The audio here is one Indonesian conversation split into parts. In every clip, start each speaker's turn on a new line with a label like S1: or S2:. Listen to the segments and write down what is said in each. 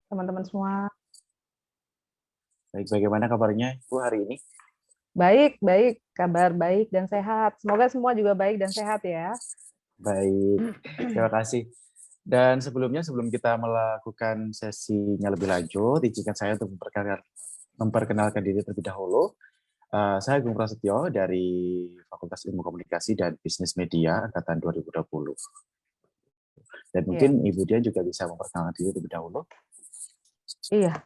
S1: teman-teman semua.
S2: Baik, bagaimana kabarnya Ibu hari ini?
S1: Baik, baik, kabar baik dan sehat. Semoga semua juga baik dan sehat ya.
S2: Baik, terima kasih. Dan sebelum kita melakukan sesinya lebih lanjut, izinkan saya untuk memperkenalkan diri terlebih dahulu. Saya Agung Prasetyo dari Fakultas Ilmu Komunikasi dan Bisnis Media Angkatan 2020. Dan
S1: Iya,
S2: mungkin Ibu Dian juga bisa memperkenalkan diri terlebih dahulu.
S1: iya.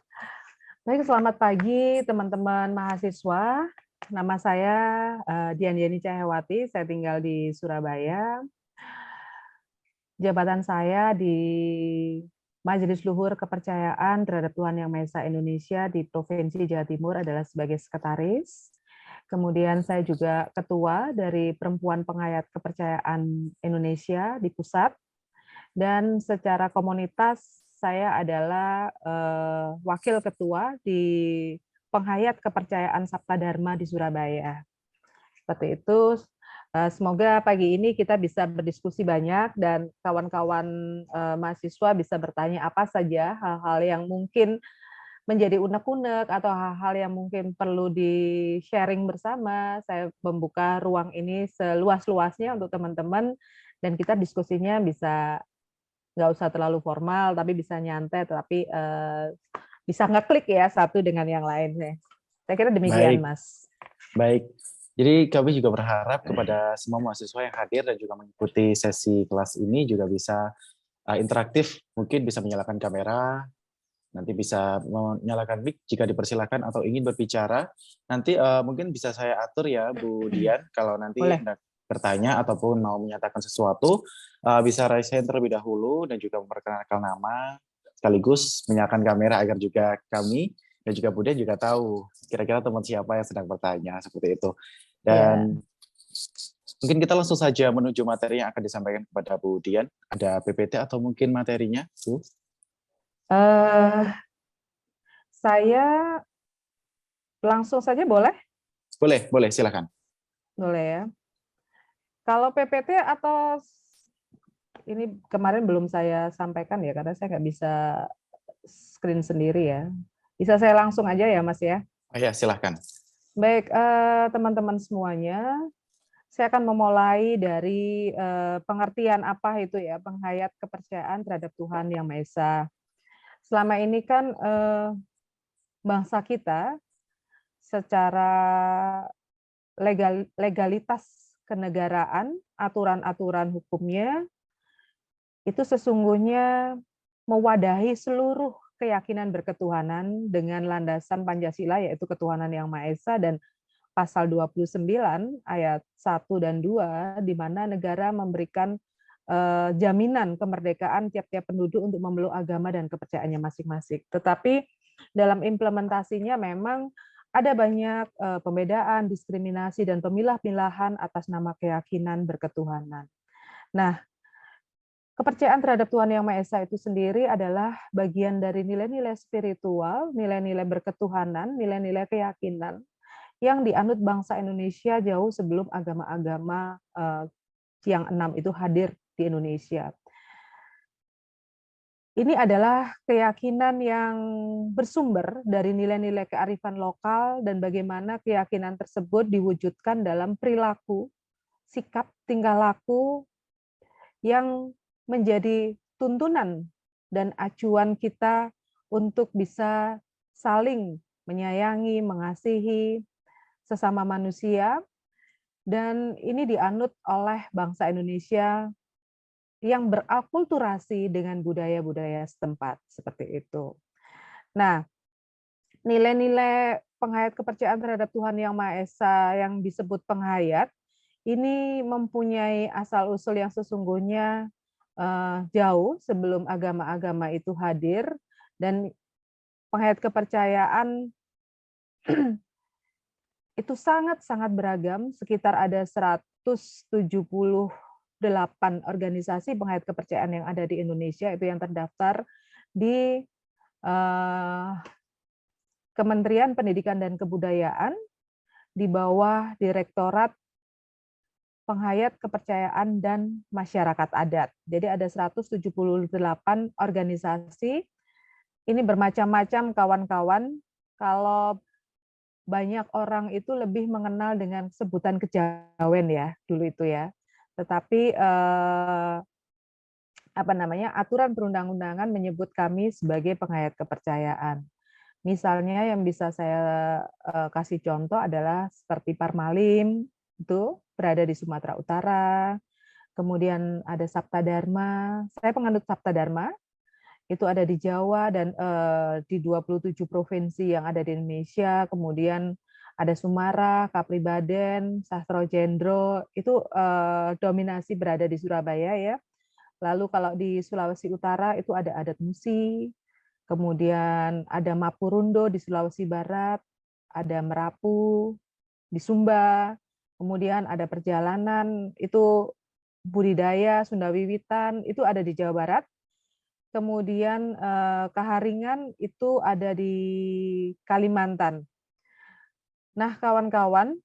S1: Baik, selamat pagi teman-teman mahasiswa. Nama saya Dian Yeni Cahyawati, saya tinggal di Surabaya. Jabatan saya di Majelis Luhur Kepercayaan Terhadap Tuhan Yang Maha Esa Indonesia di Provinsi Jawa Timur adalah sebagai sekretaris. Kemudian saya juga ketua dari Perempuan Penghayat Kepercayaan Indonesia di pusat. Dan secara komunitas saya adalah wakil ketua di Penghayat Kepercayaan Sabta Dharma di Surabaya. Seperti itu. Semoga pagi ini kita bisa berdiskusi banyak dan kawan-kawan mahasiswa bisa bertanya apa saja hal-hal yang mungkin menjadi unek-unek atau hal-hal yang mungkin perlu di-sharing bersama. Saya membuka ruang ini seluas-luasnya untuk teman-teman dan kita diskusinya bisa nggak usah terlalu formal, tapi bisa nyantai, tapi bisa ngeklik ya satu dengan yang lain. Saya kira demikian,
S2: Baik,
S1: Mas.
S2: baik. Jadi kami juga berharap kepada semua mahasiswa yang hadir dan juga mengikuti sesi kelas ini juga bisa interaktif, mungkin bisa menyalakan kamera, nanti bisa menyalakan mic jika dipersilakan atau ingin berbicara. Nanti mungkin bisa saya atur ya Bu Dian, kalau nanti
S1: Boleh.
S2: hendak bertanya ataupun mau menyatakan sesuatu, bisa raise hand terlebih dahulu dan juga memperkenalkan nama, sekaligus menyalakan kamera agar juga kami dan juga Bu Dian juga tahu kira-kira teman siapa yang sedang bertanya, seperti itu.
S1: Ya.
S2: Dan mungkin kita langsung saja menuju materi yang akan disampaikan kepada Bu Dian. Ada PPT atau mungkin materinya, Bu?
S1: Eh, saya langsung saja boleh?
S2: Boleh, boleh, silakan.
S1: Boleh ya. Kalau PPT atau ini kemarin belum saya sampaikan ya, karena saya nggak bisa screen sendiri ya. Bisa saya langsung aja ya, Mas ya?
S2: Oh ya, silakan.
S1: Baik, teman-teman semuanya, saya akan memulai dari pengertian apa itu ya, penghayat kepercayaan terhadap Tuhan Yang Maha Esa. Selama ini kan bangsa kita secara legalitas kenegaraan, aturan-aturan hukumnya, itu sesungguhnya mewadahi seluruh keyakinan berketuhanan dengan landasan Pancasila, yaitu ketuhanan yang Maha Esa, dan pasal 29 ayat 1 dan 2, di mana negara memberikan jaminan kemerdekaan tiap-tiap penduduk untuk memeluk agama dan kepercayaannya masing-masing. Tetapi dalam implementasinya memang ada banyak pembedaan, diskriminasi, dan pemilah-milahan atas nama keyakinan berketuhanan. Nah, kepercayaan terhadap Tuhan Yang Maha Esa itu sendiri adalah bagian dari nilai-nilai spiritual, nilai-nilai berketuhanan, nilai-nilai keyakinan yang dianut bangsa Indonesia jauh sebelum agama-agama yang 6 itu hadir di Indonesia. Ini adalah keyakinan yang bersumber dari nilai-nilai kearifan lokal dan bagaimana keyakinan tersebut diwujudkan dalam perilaku, sikap, tingkah laku yang menjadi tuntunan dan acuan kita untuk bisa saling menyayangi, mengasihi sesama manusia, dan ini dianut oleh bangsa Indonesia yang berakulturasi dengan budaya-budaya setempat, seperti itu. Nah, nilai-nilai penghayat kepercayaan terhadap Tuhan Yang Maha Esa yang disebut penghayat, ini mempunyai asal-usul yang sesungguhnya jauh sebelum agama-agama itu hadir, dan penghayat kepercayaan itu sangat-sangat beragam, sekitar ada 178 organisasi penghayat kepercayaan yang ada di Indonesia, itu yang terdaftar di Kementerian Pendidikan dan Kebudayaan di bawah Direktorat Penghayat Kepercayaan dan Masyarakat Adat. Jadi ada 178 organisasi ini bermacam-macam kawan-kawan. Kalau banyak orang itu lebih mengenal dengan sebutan kejawen ya, dulu itu ya. Tetapi apa namanya, aturan perundang-undangan menyebut kami sebagai penghayat kepercayaan. Misalnya yang bisa saya kasih contoh adalah seperti Parmalim, itu berada di Sumatera Utara. Kemudian ada Sabta Dharma, saya penganut Sabta Dharma, itu ada di Jawa dan di 27 provinsi yang ada di Indonesia. Kemudian ada Sumara, Kapribaden, Sastro Jendro, itu dominasi berada di Surabaya ya. Lalu kalau di Sulawesi Utara itu ada adat Musi, kemudian ada Mapurundo di Sulawesi Barat, ada Merapu di Sumba, kemudian ada perjalanan itu budidaya Sunda Wiwitan itu ada di Jawa Barat. Kemudian Kaharingan itu ada di Kalimantan. Nah, kawan-kawan,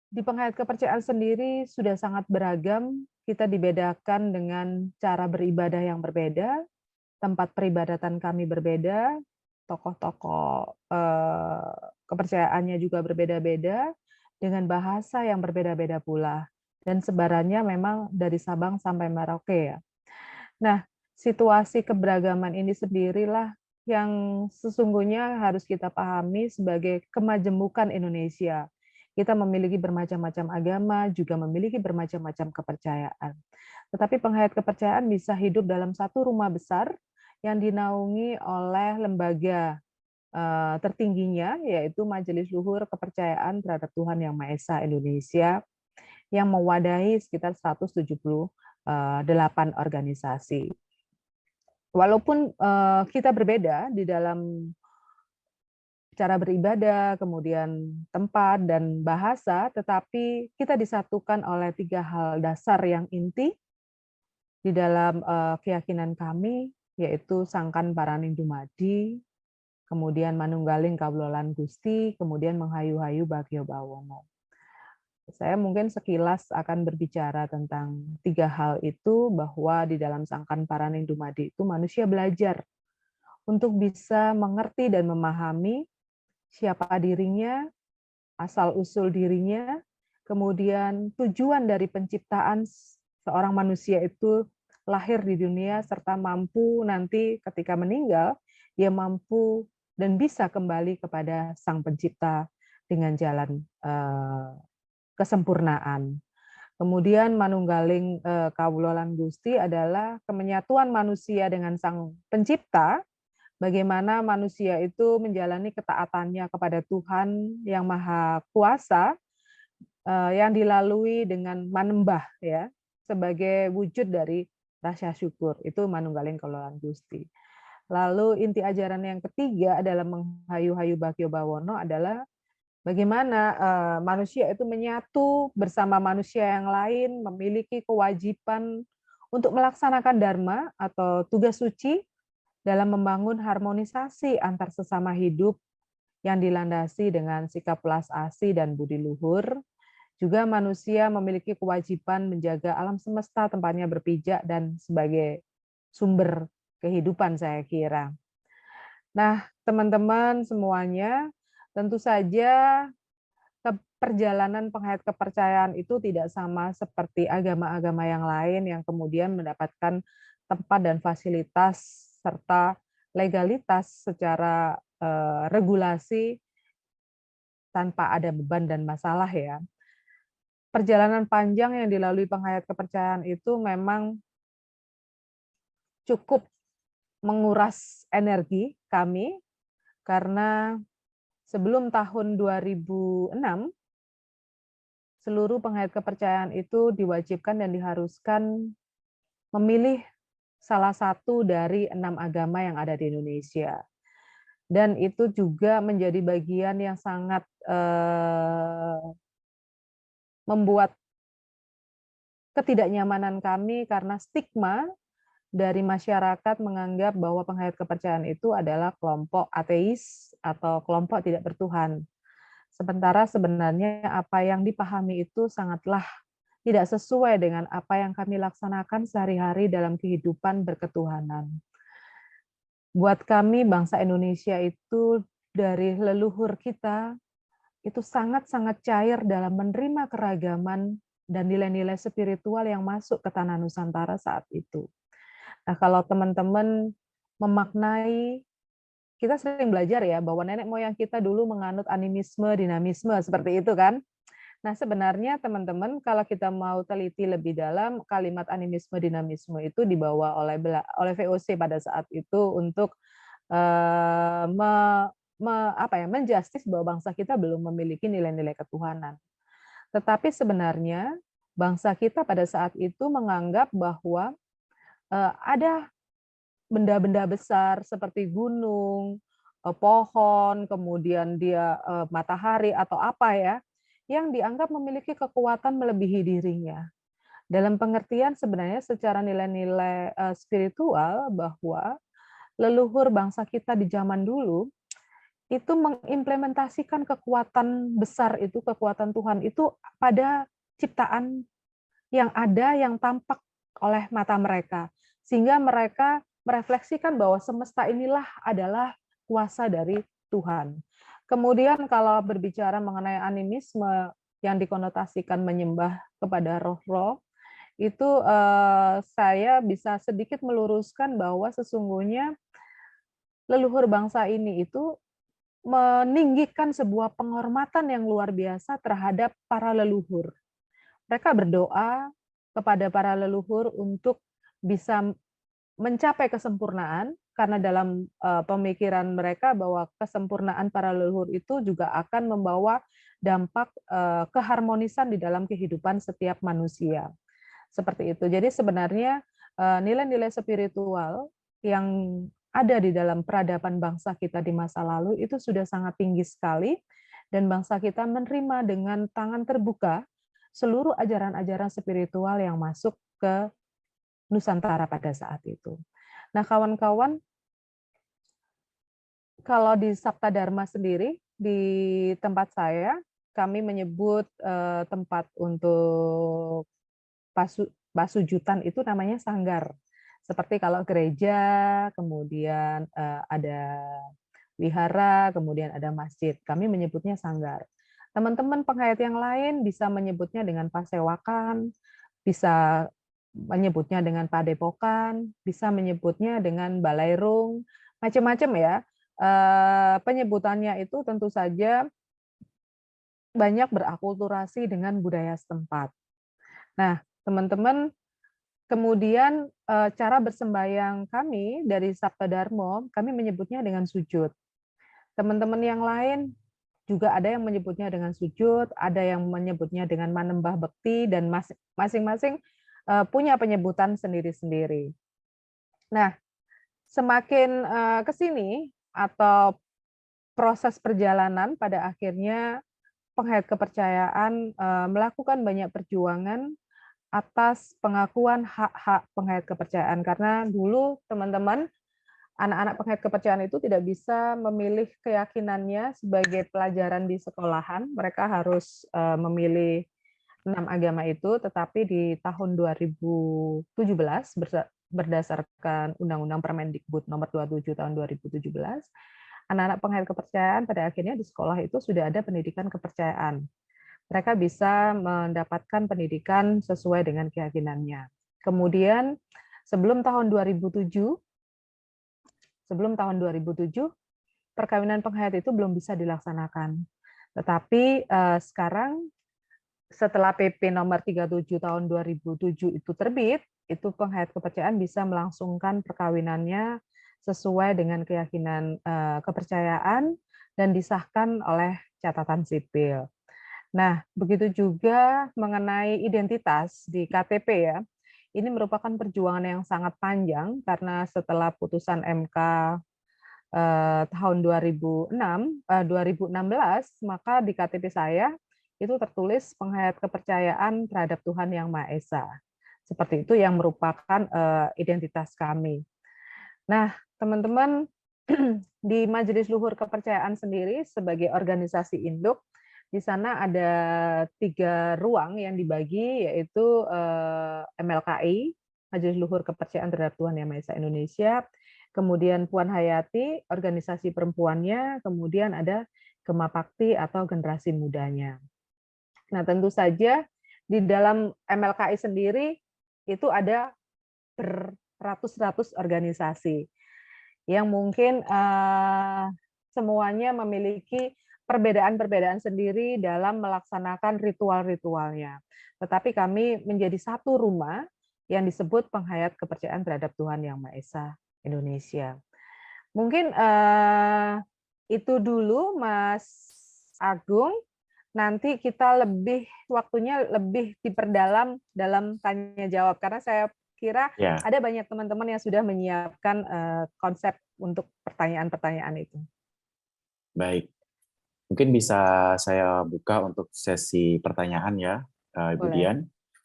S1: di penghayat kepercayaan sendiri sudah sangat beragam. Kita dibedakan dengan cara beribadah yang berbeda, tempat peribadatan kami berbeda, tokoh-tokoh kepercayaannya juga berbeda-beda, dengan bahasa yang berbeda-beda pula. Dan sebarannya memang dari Sabang sampai Merauke ya. Nah, situasi keberagaman ini sendirilah yang sesungguhnya harus kita pahami sebagai kemajemukan Indonesia. Kita memiliki bermacam-macam agama, juga memiliki bermacam-macam kepercayaan. Tetapi penghayat kepercayaan bisa hidup dalam satu rumah besar yang dinaungi oleh lembaga tertingginya, yaitu Majelis Luhur Kepercayaan Terhadap Tuhan Yang Maha Esa Indonesia, yang mewadahi sekitar 178 organisasi. Walaupun kita berbeda di dalam cara beribadah, kemudian tempat dan bahasa, tetapi kita disatukan oleh 3 hal dasar yang inti di dalam keyakinan kami, yaitu Sangkan Paraning Dumadi, kemudian Manunggaling Kawulolan Gusti, kemudian Menghayu-hayu Bagyo Bawono. Saya mungkin sekilas akan berbicara tentang 3 hal itu, bahwa di dalam Sangkan Paraning Dumadi itu manusia belajar untuk bisa mengerti dan memahami siapa dirinya, asal-usul dirinya, kemudian tujuan dari penciptaan seorang manusia itu lahir di dunia, serta mampu nanti ketika meninggal, dia mampu dan bisa kembali kepada Sang Pencipta dengan jalan kesempurnaan. Kemudian Manunggaling Kawulolan Gusti adalah kemenyatuan manusia dengan Sang Pencipta, bagaimana manusia itu menjalani ketaatannya kepada Tuhan yang Maha Kuasa, yang dilalui dengan manembah ya, sebagai wujud dari rasa syukur. Itu Manunggaling Kawulolan Gusti. Lalu inti ajaran yang ketiga adalah Menghayu-hayu Bagyo Bawono adalah bagaimana manusia itu menyatu bersama manusia yang lain, memiliki kewajiban untuk melaksanakan dharma atau tugas suci dalam membangun harmonisasi antar sesama hidup yang dilandasi dengan sikap welas asih dan budi luhur. Juga manusia memiliki kewajiban menjaga alam semesta tempatnya berpijak dan sebagai sumber kehidupan, saya kira. Nah, teman-teman semuanya, tentu saja perjalanan penghayat kepercayaan itu tidak sama seperti agama-agama yang lain yang kemudian mendapatkan tempat dan fasilitas serta legalitas secara regulasi tanpa ada beban dan masalah ya. Perjalanan panjang yang dilalui penghayat kepercayaan itu memang cukup menguras energi kami, karena sebelum tahun 2006 seluruh penghayat kepercayaan itu diwajibkan dan diharuskan memilih salah satu dari 6 agama yang ada di Indonesia. Dan itu juga menjadi bagian yang sangat membuat ketidaknyamanan kami, karena stigma dari masyarakat menganggap bahwa penghayat kepercayaan itu adalah kelompok ateis atau kelompok tidak bertuhan. Sementara sebenarnya apa yang dipahami itu sangatlah tidak sesuai dengan apa yang kami laksanakan sehari-hari dalam kehidupan berketuhanan. Buat kami bangsa Indonesia itu dari leluhur kita itu sangat-sangat cair dalam menerima keragaman dan nilai-nilai spiritual yang masuk ke tanah Nusantara saat itu. Nah, kalau teman-teman memaknai, kita sering belajar ya bahwa nenek moyang kita dulu menganut animisme, dinamisme seperti itu kan. Nah, sebenarnya teman-teman kalau kita mau teliti lebih dalam, kalimat animisme, dinamisme itu dibawa oleh VOC pada saat itu untuk eh, me, menjustis bahwa bangsa kita belum memiliki nilai-nilai ketuhanan. Tetapi sebenarnya bangsa kita pada saat itu menganggap bahwa ada benda-benda besar seperti gunung, pohon, kemudian dia matahari atau apa ya, yang dianggap memiliki kekuatan melebihi dirinya. Dalam pengertian sebenarnya secara nilai-nilai spiritual bahwa leluhur bangsa kita di zaman dulu itu mengimplementasikan kekuatan besar itu, kekuatan Tuhan itu pada ciptaan yang ada, yang tampak oleh mata mereka. Sehingga mereka merefleksikan bahwa semesta inilah adalah kuasa dari Tuhan. Kemudian kalau berbicara mengenai animisme yang dikonotasikan menyembah kepada roh-roh, itu saya bisa sedikit meluruskan bahwa sesungguhnya leluhur bangsa ini itu meninggikan sebuah penghormatan yang luar biasa terhadap para leluhur. Mereka berdoa kepada para leluhur untuk bisa mencapai kesempurnaan, karena dalam pemikiran mereka bahwa kesempurnaan para leluhur itu juga akan membawa dampak keharmonisan di dalam kehidupan setiap manusia. Seperti itu. Jadi sebenarnya nilai-nilai spiritual yang ada di dalam peradaban bangsa kita di masa lalu itu sudah sangat tinggi sekali, dan bangsa kita menerima dengan tangan terbuka seluruh ajaran-ajaran spiritual yang masuk ke Nusantara pada saat itu. Nah, kawan-kawan, kalau di Sabta Dharma sendiri, di tempat saya, kami menyebut tempat untuk pasujutan itu namanya sanggar. Seperti kalau gereja, kemudian ada wihara, kemudian ada masjid. Kami menyebutnya sanggar. Teman-teman penghayat yang lain bisa menyebutnya dengan pasewakan, bisa menyebutnya dengan padepokan, bisa menyebutnya dengan balairung, macam-macam ya. Penyebutannya itu tentu saja banyak berakulturasi dengan budaya setempat. Nah, teman-teman, kemudian cara bersembayang kami dari Sabta Darmo, kami menyebutnya dengan sujud. Teman-teman yang lain juga ada yang menyebutnya dengan sujud, ada yang menyebutnya dengan manembah bekti, dan masing-masing punya penyebutan sendiri-sendiri. Nah, semakin ke sini atau proses perjalanan pada akhirnya penghayat kepercayaan melakukan banyak perjuangan atas pengakuan hak-hak penghayat kepercayaan, karena dulu teman-teman anak-anak penghayat kepercayaan itu tidak bisa memilih keyakinannya sebagai pelajaran di sekolahan, mereka harus memilih 6 agama itu, tetapi di tahun 2017 berdasarkan Undang-Undang Permendikbud nomor 27 tahun 2017, anak-anak penghayat kepercayaan pada akhirnya di sekolah itu sudah ada pendidikan kepercayaan. Mereka bisa mendapatkan pendidikan sesuai dengan keyakinannya. Kemudian sebelum tahun 2007, perkawinan penghayat itu belum bisa dilaksanakan. Tetapi sekarang setelah PP nomor 37 tahun 2007 itu terbit, itu penghayat kepercayaan bisa melangsungkan perkawinannya sesuai dengan keyakinan kepercayaan dan disahkan oleh catatan sipil. Nah, begitu juga mengenai identitas di KTP ya. Ini merupakan perjuangan yang sangat panjang karena setelah putusan MK tahun 2016, maka di KTP saya itu tertulis penghayat kepercayaan terhadap Tuhan Yang Maha Esa. Seperti itu yang merupakan identitas kami. Nah, teman-teman, di Majelis Luhur Kepercayaan sendiri sebagai organisasi induk, di sana ada 3 ruang yang dibagi, yaitu MLKI, Majelis Luhur Kepercayaan terhadap Tuhan Yang Maha Esa Indonesia, kemudian Puan Hayati, organisasi perempuannya, kemudian ada Gemapakti atau generasi mudanya. Nah, tentu saja di dalam MLKI sendiri itu ada beratus-ratus organisasi yang mungkin semuanya memiliki perbedaan-perbedaan sendiri dalam melaksanakan ritual-ritualnya. Tetapi kami menjadi satu rumah yang disebut Penghayat Kepercayaan Terhadap Tuhan Yang Maha Esa Indonesia. Mungkin itu dulu Mas Agung. Nanti kita waktunya lebih diperdalam dalam tanya jawab karena saya kira
S2: Ya,
S1: ada banyak teman-teman yang sudah menyiapkan konsep untuk pertanyaan-pertanyaan itu.
S2: baik. Mungkin bisa saya buka untuk sesi pertanyaan ya, Ibu
S1: Boleh.
S2: Dian.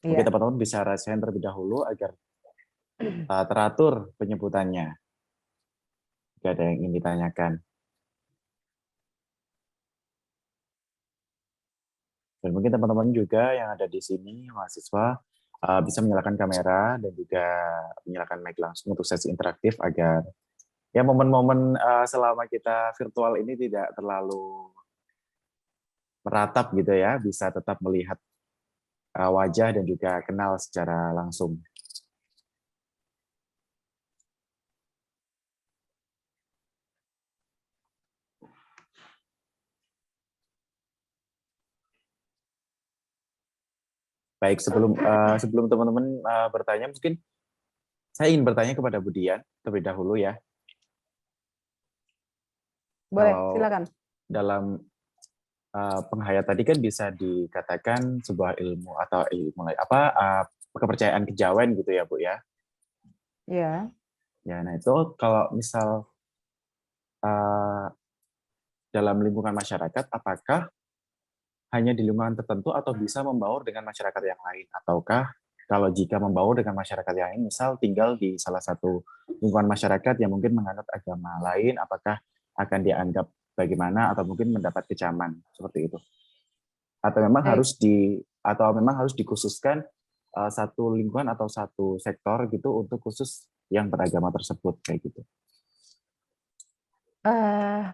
S2: Mungkin
S1: Iya.
S2: teman-teman bisa rasain terlebih dahulu agar teratur penyebutannya. Jika ada yang ingin ditanyakan. Dan mungkin teman-teman juga yang ada di sini, mahasiswa, bisa menyalakan kamera dan juga menyalakan mic langsung untuk sesi interaktif agar ya momen-momen selama kita virtual ini tidak terlalu meratap gitu ya, bisa tetap melihat wajah dan juga kenal secara langsung. Baik, sebelum teman-teman bertanya, mungkin saya ingin bertanya kepada Bu Dian terlebih dahulu ya.
S1: Boleh,
S2: Kalau
S1: silakan.
S2: dalam penghayat tadi kan bisa dikatakan sebuah ilmu atau ilmu kepercayaan kejawen gitu ya Bu ya.
S1: Ya.
S2: Ya, nah itu kalau misal dalam lingkungan masyarakat, apakah hanya di lingkungan tertentu atau bisa membaur dengan masyarakat yang lain? Ataukah kalau jika membaur dengan masyarakat yang lain, misal tinggal di salah satu lingkungan masyarakat yang mungkin menganut agama lain, apakah akan dianggap bagaimana atau mungkin mendapat kecaman seperti itu?
S1: Baik.
S2: Atau memang harus dikhususkan satu lingkungan atau satu sektor gitu untuk khusus yang beragama tersebut kayak gitu?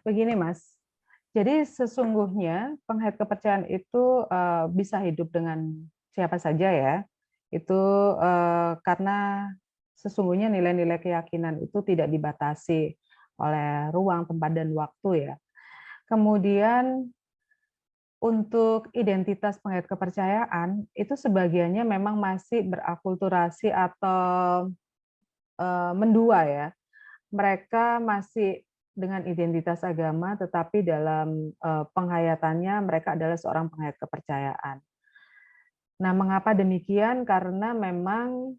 S1: Begini Mas, jadi sesungguhnya penghayat kepercayaan itu bisa hidup dengan siapa saja ya. Itu karena sesungguhnya nilai-nilai keyakinan itu tidak dibatasi oleh ruang, tempat, dan waktu ya. Kemudian untuk identitas penghayat kepercayaan itu sebagiannya memang masih berakulturasi atau mendua ya. Mereka masih dengan identitas agama, tetapi dalam penghayatannya mereka adalah seorang penghayat kepercayaan. Nah, mengapa demikian? Karena memang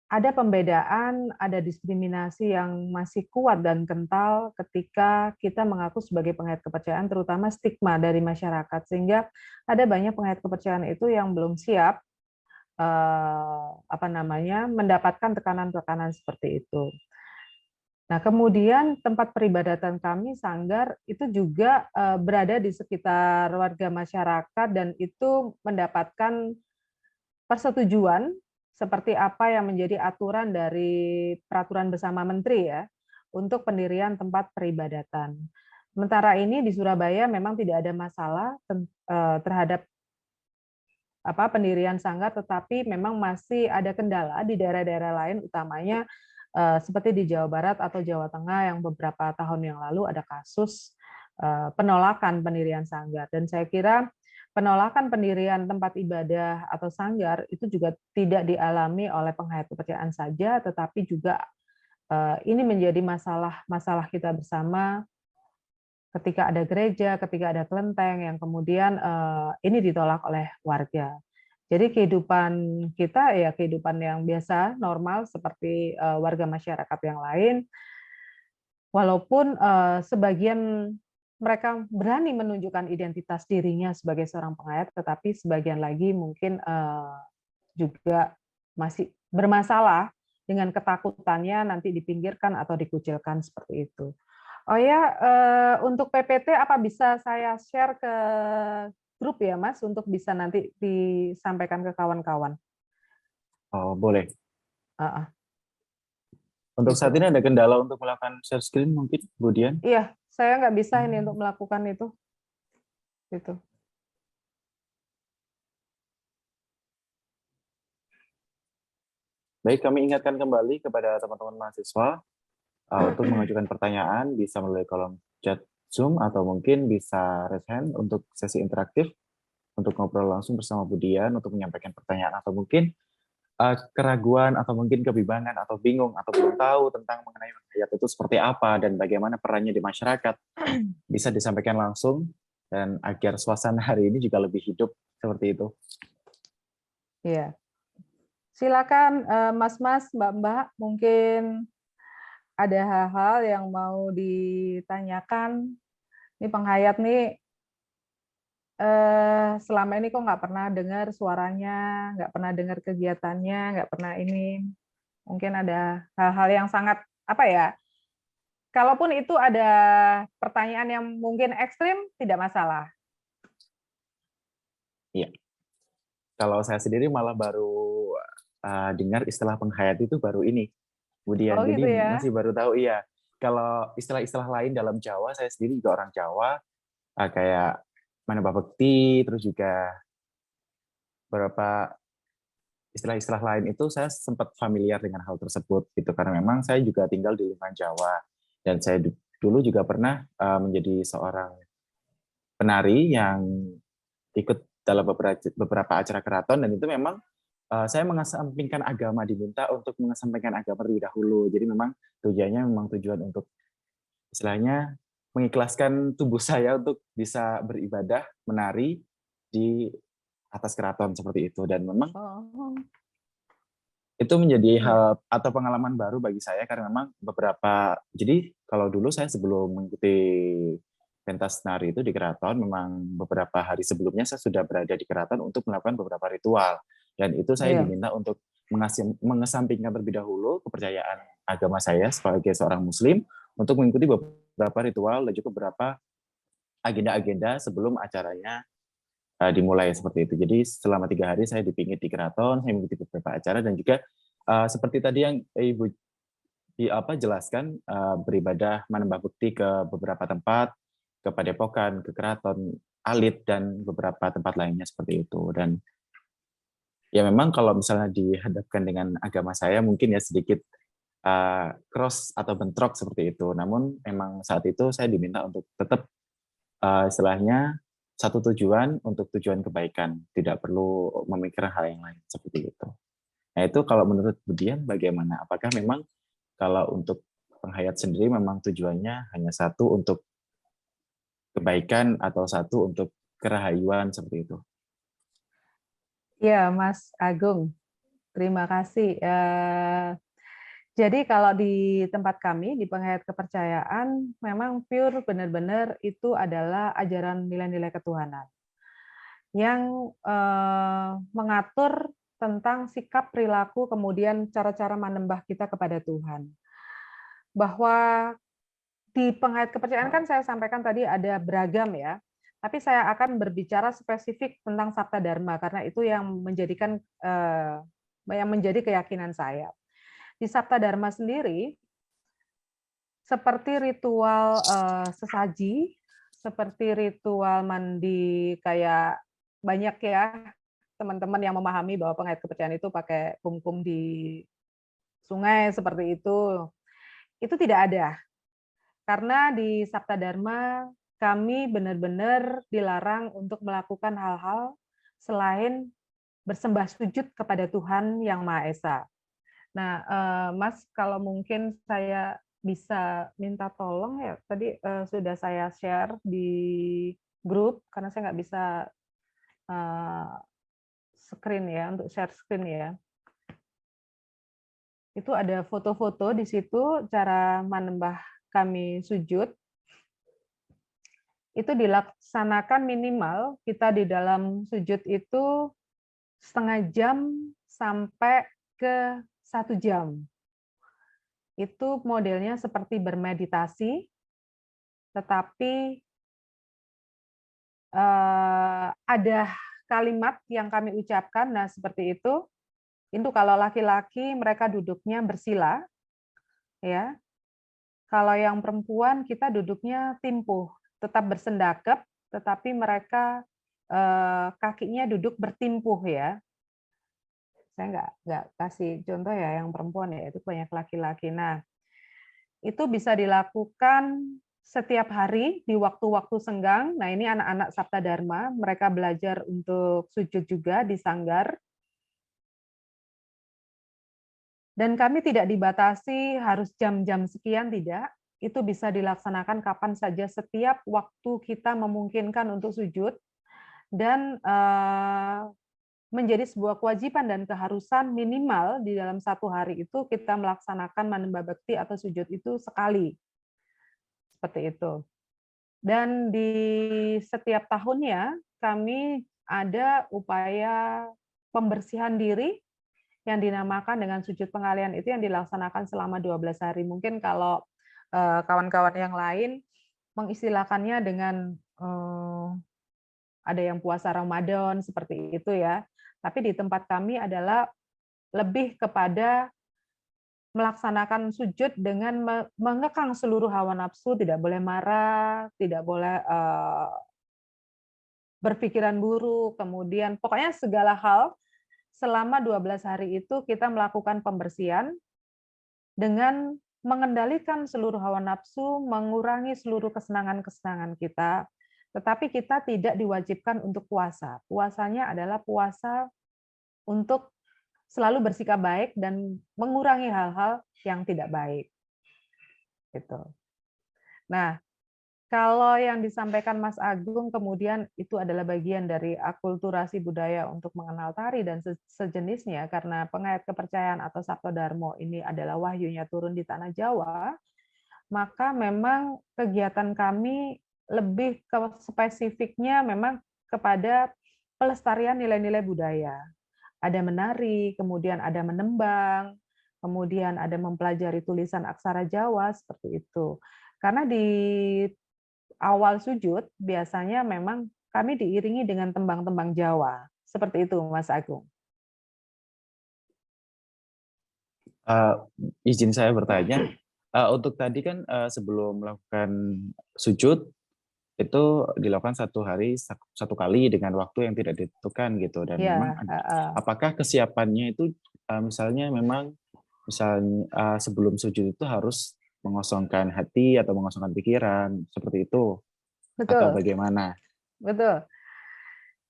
S1: ada pembedaan, ada diskriminasi yang masih kuat dan kental ketika kita mengaku sebagai penghayat kepercayaan, terutama stigma dari masyarakat. Sehingga ada banyak penghayat kepercayaan itu yang belum siap mendapatkan tekanan-tekanan seperti itu. Nah, kemudian tempat peribadatan kami, Sanggar, itu juga berada di sekitar warga masyarakat dan itu mendapatkan persetujuan seperti apa yang menjadi aturan dari peraturan bersama menteri ya untuk pendirian tempat peribadatan. Sementara ini di Surabaya memang tidak ada masalah terhadap pendirian sanggar, tetapi memang masih ada kendala di daerah-daerah lain, utamanya seperti di Jawa Barat atau Jawa Tengah yang beberapa tahun yang lalu ada kasus penolakan pendirian sanggar. Dan saya kira penolakan pendirian tempat ibadah atau sanggar itu juga tidak dialami oleh penghayat kepercayaan saja, tetapi juga ini menjadi masalah kita bersama ketika ada gereja, ketika ada kelenteng yang kemudian ini ditolak oleh warga. Jadi kehidupan kita ya kehidupan yang biasa, normal seperti warga masyarakat yang lain. Walaupun sebagian mereka berani menunjukkan identitas dirinya sebagai seorang penghayat, tetapi sebagian lagi mungkin juga masih bermasalah dengan ketakutannya nanti dipinggirkan atau dikucilkan seperti itu. Oh ya, untuk PPT apa bisa saya share ke grup ya, Mas, untuk bisa nanti disampaikan ke kawan-kawan?
S2: Oh, boleh. Untuk saat
S1: gitu.
S2: ini ada kendala untuk melakukan share screen mungkin, Bu Dian?
S1: Iya, saya nggak bisa ini untuk melakukan itu. Gitu.
S2: Baik, kami ingatkan kembali kepada teman-teman mahasiswa untuk mengajukan pertanyaan bisa melalui kolom chat Zoom atau mungkin bisa raise hand untuk sesi interaktif untuk ngobrol langsung bersama Bu Dian untuk menyampaikan pertanyaan atau mungkin keraguan atau mungkin kebimbangan atau bingung atau belum tahu tentang mengenai hayat itu seperti apa dan bagaimana perannya di masyarakat bisa disampaikan langsung dan agar suasana hari ini juga lebih hidup seperti itu.
S1: Iya. Silakan Mas-mas, Mbak-mbak, mungkin ada hal-hal yang mau ditanyakan. Ini penghayat nih selama ini kok nggak pernah dengar suaranya, nggak pernah dengar kegiatannya, nggak pernah ini. Mungkin ada hal-hal yang sangat apa ya? Kalaupun itu ada pertanyaan yang mungkin ekstrim, tidak masalah.
S2: Iya. Kalau saya sendiri malah baru dengar istilah penghayat itu baru ini, kemudian
S1: Oh gitu
S2: jadi
S1: ya.
S2: masih baru tahu iya. Kalau istilah-istilah lain dalam Jawa, saya sendiri juga orang Jawa, kayak Manembah Bekti, terus juga beberapa istilah-istilah lain itu saya sempat familiar dengan hal tersebut gitu karena memang saya juga tinggal di lingkungan Jawa dan saya dulu juga pernah menjadi seorang penari yang ikut dalam beberapa acara keraton dan itu memang saya mengesampingkan agama, diminta untuk mengesampingkan agama terlebih dahulu. Jadi memang tujuannya memang tujuan untuk istilahnya mengikhlaskan tubuh saya untuk bisa beribadah, menari di atas keraton seperti itu. Dan memang
S1: Oh,
S2: itu menjadi hal
S1: iya.
S2: atau pengalaman baru bagi saya karena memang jadi kalau dulu saya sebelum mengikuti pentas nari itu di keraton, memang beberapa hari sebelumnya saya sudah berada di keraton untuk melakukan beberapa ritual. Dan itu saya
S1: Iya.
S2: diminta untuk mengesampingkan terlebih dahulu kepercayaan agama saya sebagai seorang muslim untuk mengikuti beberapa ritual dan juga beberapa agenda-agenda sebelum acaranya dimulai seperti itu. Jadi selama 3 hari saya dipingit di keraton, saya mengikuti beberapa acara dan juga seperti tadi yang Ibu jelaskan beribadah menembak bukti ke beberapa tempat, ke Padepokan, ke Keraton, Alit dan beberapa tempat lainnya seperti itu. Dan ya memang kalau misalnya dihadapkan dengan agama saya mungkin ya sedikit cross atau bentrok seperti itu. Namun memang saat itu saya diminta untuk tetap istilahnya satu tujuan untuk tujuan kebaikan, tidak perlu memikirkan hal yang lain seperti itu. Nah itu kalau menurut Budian bagaimana? Apakah memang kalau untuk penghayat sendiri memang tujuannya hanya satu untuk kebaikan atau satu untuk kerahayuan seperti itu?
S1: Ya, Mas Agung, terima kasih. Jadi kalau di tempat kami, di penghayat kepercayaan, memang pure benar-benar itu adalah ajaran nilai-nilai ketuhanan yang mengatur tentang sikap, perilaku, kemudian cara-cara menembah kita kepada Tuhan. Bahwa di penghayat kepercayaan kan saya sampaikan tadi ada beragam ya, tapi saya akan berbicara spesifik tentang Sabta Dharma karena itu yang menjadi keyakinan saya. Di Sabta Dharma sendiri, seperti ritual sesaji, seperti ritual mandi kayak banyak ya teman-teman yang memahami bahwa penghayat kepercayaan itu pakai kumkum di sungai seperti itu tidak ada. Karena di Sabta Dharma kami benar-benar dilarang untuk melakukan hal-hal selain bersembah sujud kepada Tuhan Yang Maha Esa. Nah, Mas, kalau mungkin saya bisa minta tolong ya, tadi sudah saya share di grup karena saya nggak bisa screen ya, untuk share screen ya. Itu ada foto-foto di situ cara menembah kami sujud. Itu dilaksanakan minimal kita di dalam sujud itu setengah jam sampai ke 1 jam. Itu modelnya seperti bermeditasi, tetapi ada kalimat yang kami ucapkan, nah seperti itu. Itu kalau laki-laki mereka duduknya bersila, ya. Kalau yang perempuan kita duduknya timpuh, tetap bersendakep, tetapi mereka kakinya duduk bertimpuh ya. Saya nggak kasih contoh ya yang perempuan ya, itu banyak laki-laki. Nah, itu bisa dilakukan setiap hari di waktu-waktu senggang. Nah, ini anak-anak Sabta Dharma, mereka belajar untuk sujud juga di sanggar. Dan kami tidak dibatasi harus jam-jam sekian, tidak. Itu bisa dilaksanakan kapan saja setiap waktu kita memungkinkan untuk sujud. Dan menjadi sebuah kewajiban dan keharusan minimal di dalam satu hari itu kita melaksanakan manembah bakti atau sujud itu sekali. Seperti itu. Dan di setiap tahunnya kami ada upaya pembersihan diri yang dinamakan dengan sujud pengalian itu yang dilaksanakan selama 12 hari. Mungkin kalau kawan-kawan yang lain mengistilahkannya dengan ada yang puasa Ramadan seperti itu ya. Tapi di tempat kami adalah lebih kepada melaksanakan sujud dengan mengekang seluruh hawa nafsu, tidak boleh marah, tidak boleh berpikiran buruk, kemudian pokoknya segala hal selama 12 hari itu kita melakukan pembersihan dengan mengendalikan seluruh hawa nafsu, mengurangi seluruh kesenangan-kesenangan kita, tetapi kita tidak diwajibkan untuk puasa. Puasanya adalah puasa untuk selalu bersikap baik dan mengurangi hal-hal yang tidak baik. Gitu. Nah, kalau yang disampaikan Mas Agung kemudian itu adalah bagian dari akulturasi budaya untuk mengenal tari dan sejenisnya karena pengait kepercayaan atau Sabto Darmo ini adalah wahyunya turun di tanah Jawa, maka memang kegiatan kami lebih ke spesifiknya memang kepada pelestarian nilai-nilai budaya. Ada menari, kemudian ada menembang, kemudian ada mempelajari tulisan aksara Jawa seperti itu. Karena di awal sujud biasanya memang kami diiringi dengan tembang-tembang Jawa. Seperti itu, Mas Agung.
S2: Izin saya bertanya, untuk tadi kan sebelum melakukan sujud itu dilakukan satu hari satu kali dengan waktu yang tidak ditentukan gitu, dan memang
S1: Ya,
S2: apakah kesiapannya itu misalnya memang sebelum sujud itu harus mengosongkan hati atau mengosongkan pikiran seperti itu atau
S1: betul,
S2: bagaimana?
S1: betul.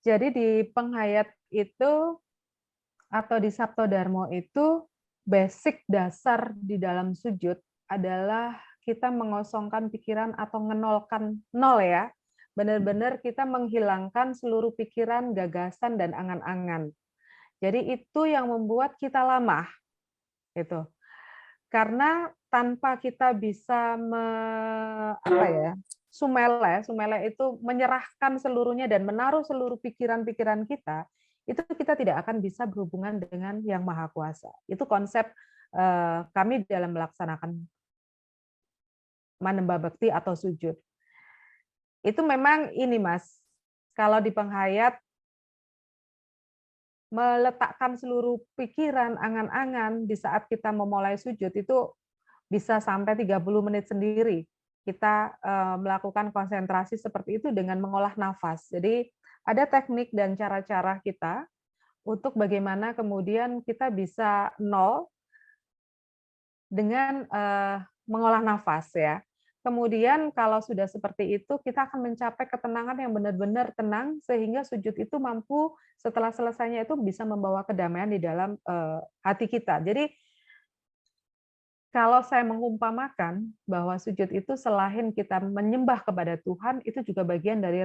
S1: Jadi di penghayat itu atau di Sabto Darmo itu basic dasar di dalam sujud adalah kita mengosongkan pikiran atau menolkan nol ya. Benar-benar kita menghilangkan seluruh pikiran, gagasan dan angan-angan. Jadi itu yang membuat kita lemah gitu. Karena tanpa kita bisa sumele itu menyerahkan seluruhnya dan menaruh seluruh pikiran-pikiran kita, itu kita tidak akan bisa berhubungan dengan Yang Maha Kuasa. Itu konsep kami dalam melaksanakan manembah bakti atau sujud. Itu memang ini Mas, kalau di penghayat meletakkan seluruh pikiran, angan-angan di saat kita memulai sujud itu bisa sampai 30 menit sendiri. Kita melakukan konsentrasi seperti itu dengan mengolah nafas. Jadi ada teknik dan cara-cara kita untuk bagaimana kemudian kita bisa nol dengan mengolah nafas ya. Kemudian kalau sudah seperti itu, kita akan mencapai ketenangan yang benar-benar tenang, sehingga sujud itu mampu setelah selesainya itu bisa membawa kedamaian di dalam hati kita. Jadi kalau saya mengumpamakan bahwa sujud itu selain kita menyembah kepada Tuhan, itu juga bagian dari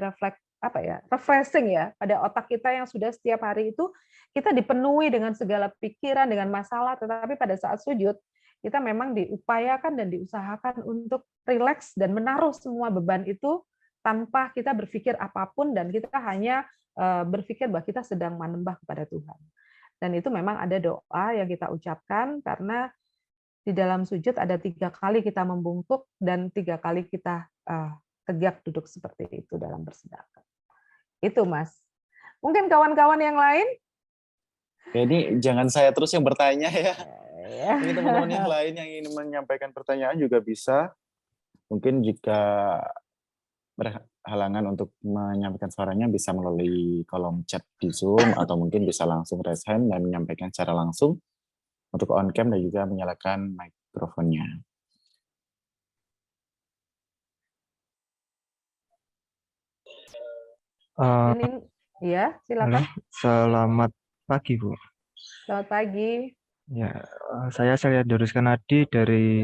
S1: refreshing ya pada otak kita yang sudah setiap hari itu kita dipenuhi dengan segala pikiran, dengan masalah, tetapi pada saat sujud kita memang diupayakan dan diusahakan untuk rileks dan menaruh semua beban itu tanpa kita berpikir apapun dan kita hanya berpikir bahwa kita sedang menembah kepada Tuhan. Dan itu memang ada doa yang kita ucapkan karena di dalam sujud ada 3 kali kita membungkuk dan 3 kali kita tegak duduk seperti itu dalam bersedekah. Itu Mas. Mungkin kawan-kawan yang lain
S2: Ya, ini jangan saya terus yang bertanya ya.
S1: Ya.
S2: Mungkin teman-teman yang lain yang ingin menyampaikan pertanyaan juga bisa. Mungkin jika berhalangan untuk menyampaikan suaranya bisa melalui kolom chat di Zoom atau mungkin bisa langsung raise hand dan menyampaikan secara langsung untuk on cam dan juga menyalakan mikrofonnya.
S3: Eh,
S1: Ini ya,
S3: Halo,
S1: silakan.
S3: selamat pagi Bu.
S1: Selamat pagi.
S3: Ya, saya Darius Kanadi dari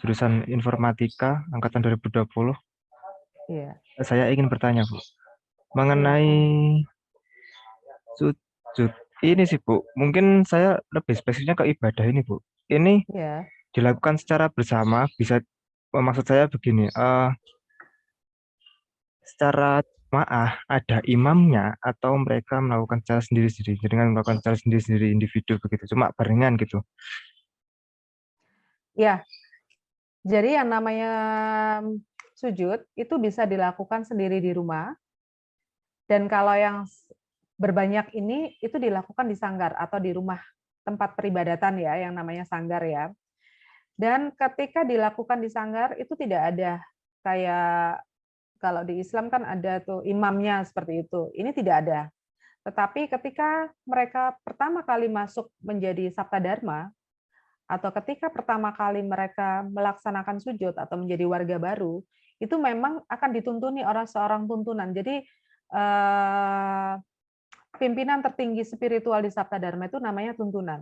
S3: jurusan Informatika angkatan 2020.
S1: Iya,
S3: Saya ingin bertanya Bu, mengenai
S1: silakan.
S3: sujud ini sih Bu. Mungkin saya lebih spesifiknya ke ibadah ini Bu. Ini
S1: Ya.
S3: dilakukan secara bersama, bisa maksud saya begini, secara jemaah ada imamnya atau mereka melakukan secara sendiri-sendiri, dengan melakukan secara sendiri-sendiri individu begitu, cuma barengan gitu.
S1: Ya, jadi yang namanya sujud itu bisa dilakukan sendiri di rumah, dan kalau yang berbanyak ini itu dilakukan di sanggar atau di rumah tempat peribadatan ya, yang namanya sanggar ya. Dan ketika dilakukan di sanggar itu tidak ada kayak kalau di Islam kan ada tuh imamnya seperti itu. Ini tidak ada. Tetapi ketika mereka pertama kali masuk menjadi Sabta Dharma, atau ketika pertama kali mereka melaksanakan sujud atau menjadi warga baru, itu memang akan dituntuni oleh seorang tuntunan. Jadi pimpinan tertinggi spiritual di Sabta Dharma itu namanya tuntunan.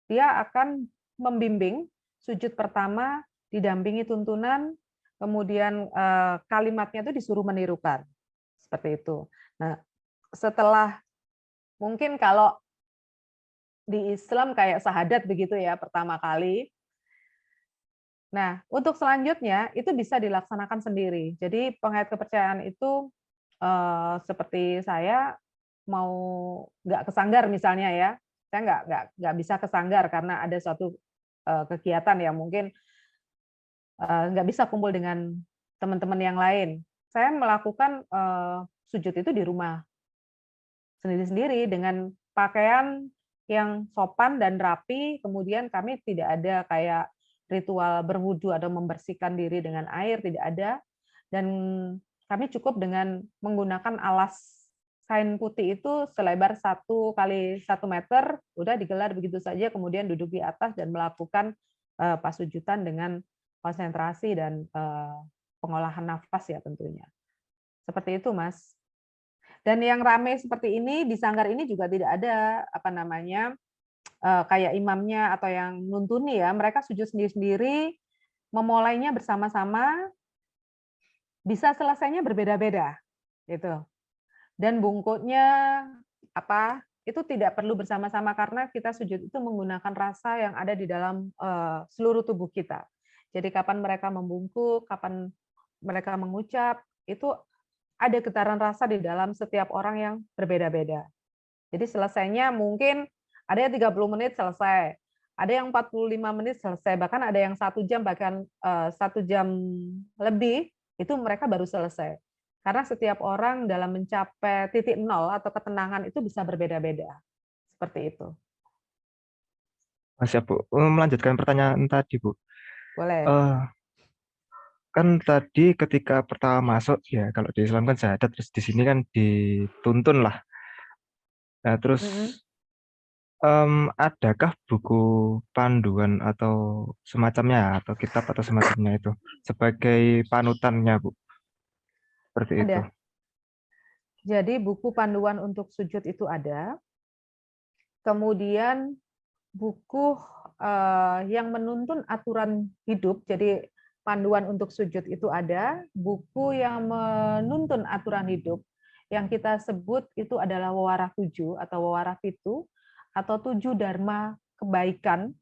S1: Dia akan membimbing sujud pertama, didampingi tuntunan, kemudian kalimatnya itu disuruh menirukan. Seperti itu. Nah, setelah mungkin kalau di Islam kayak syahadat begitu ya pertama kali. Nah, untuk selanjutnya itu bisa dilaksanakan sendiri. Jadi penghayat kepercayaan itu seperti saya mau nggak ke sanggar misalnya ya, saya nggak bisa ke sanggar karena ada suatu kegiatan yang mungkin nggak bisa kumpul dengan teman-teman yang lain. Saya melakukan sujud itu di rumah sendiri-sendiri dengan pakaian yang sopan dan rapi, kemudian kami tidak ada kayak ritual berwudu atau membersihkan diri dengan air, tidak ada. Dan kami cukup dengan menggunakan alas kain putih itu selebar 1 x 1 meter, udah digelar begitu saja, kemudian duduk di atas dan melakukan pasujudan dengan konsentrasi dan pengolahan nafas ya tentunya. Seperti itu, Mas. Dan yang ramai seperti ini di sanggar ini juga tidak ada apa namanya kayak imamnya atau yang nuntuni ya. Mereka sujud sendiri-sendiri, memulainya bersama-sama, bisa selesainya berbeda-beda, gitu. Dan bungkuknya apa itu tidak perlu bersama-sama karena kita sujud itu menggunakan rasa yang ada di dalam seluruh tubuh kita. Jadi kapan mereka membungkuk, kapan mereka mengucap, itu ada getaran rasa di dalam setiap orang yang berbeda-beda. Jadi selesainya mungkin ada yang 30 menit selesai, ada yang 45 menit selesai, bahkan ada yang 1 jam, bahkan 1 jam lebih, itu mereka baru selesai. Karena setiap orang dalam mencapai titik nol atau ketenangan itu bisa berbeda-beda. Seperti itu.
S3: Mas ya Bu, melanjutkan pertanyaan tadi Bu.
S1: Boleh.
S3: Eh, Kan tadi ketika pertama masuk ya kalau di Islam kan syahadat, terus di sini kan dituntun lah. Nah terus
S1: Mm-mm.
S3: adakah buku panduan atau semacamnya atau kitab atau semacamnya itu sebagai panutannya Bu? Seperti itu.
S1: Ada. Jadi buku panduan untuk sujud itu ada. Kemudian buku yang menuntun aturan hidup, jadi panduan untuk sujud itu ada, buku yang menuntun aturan hidup, yang kita sebut itu adalah Wewarah 7 atau Wewarah Pitu, atau 7 dharma kebaikan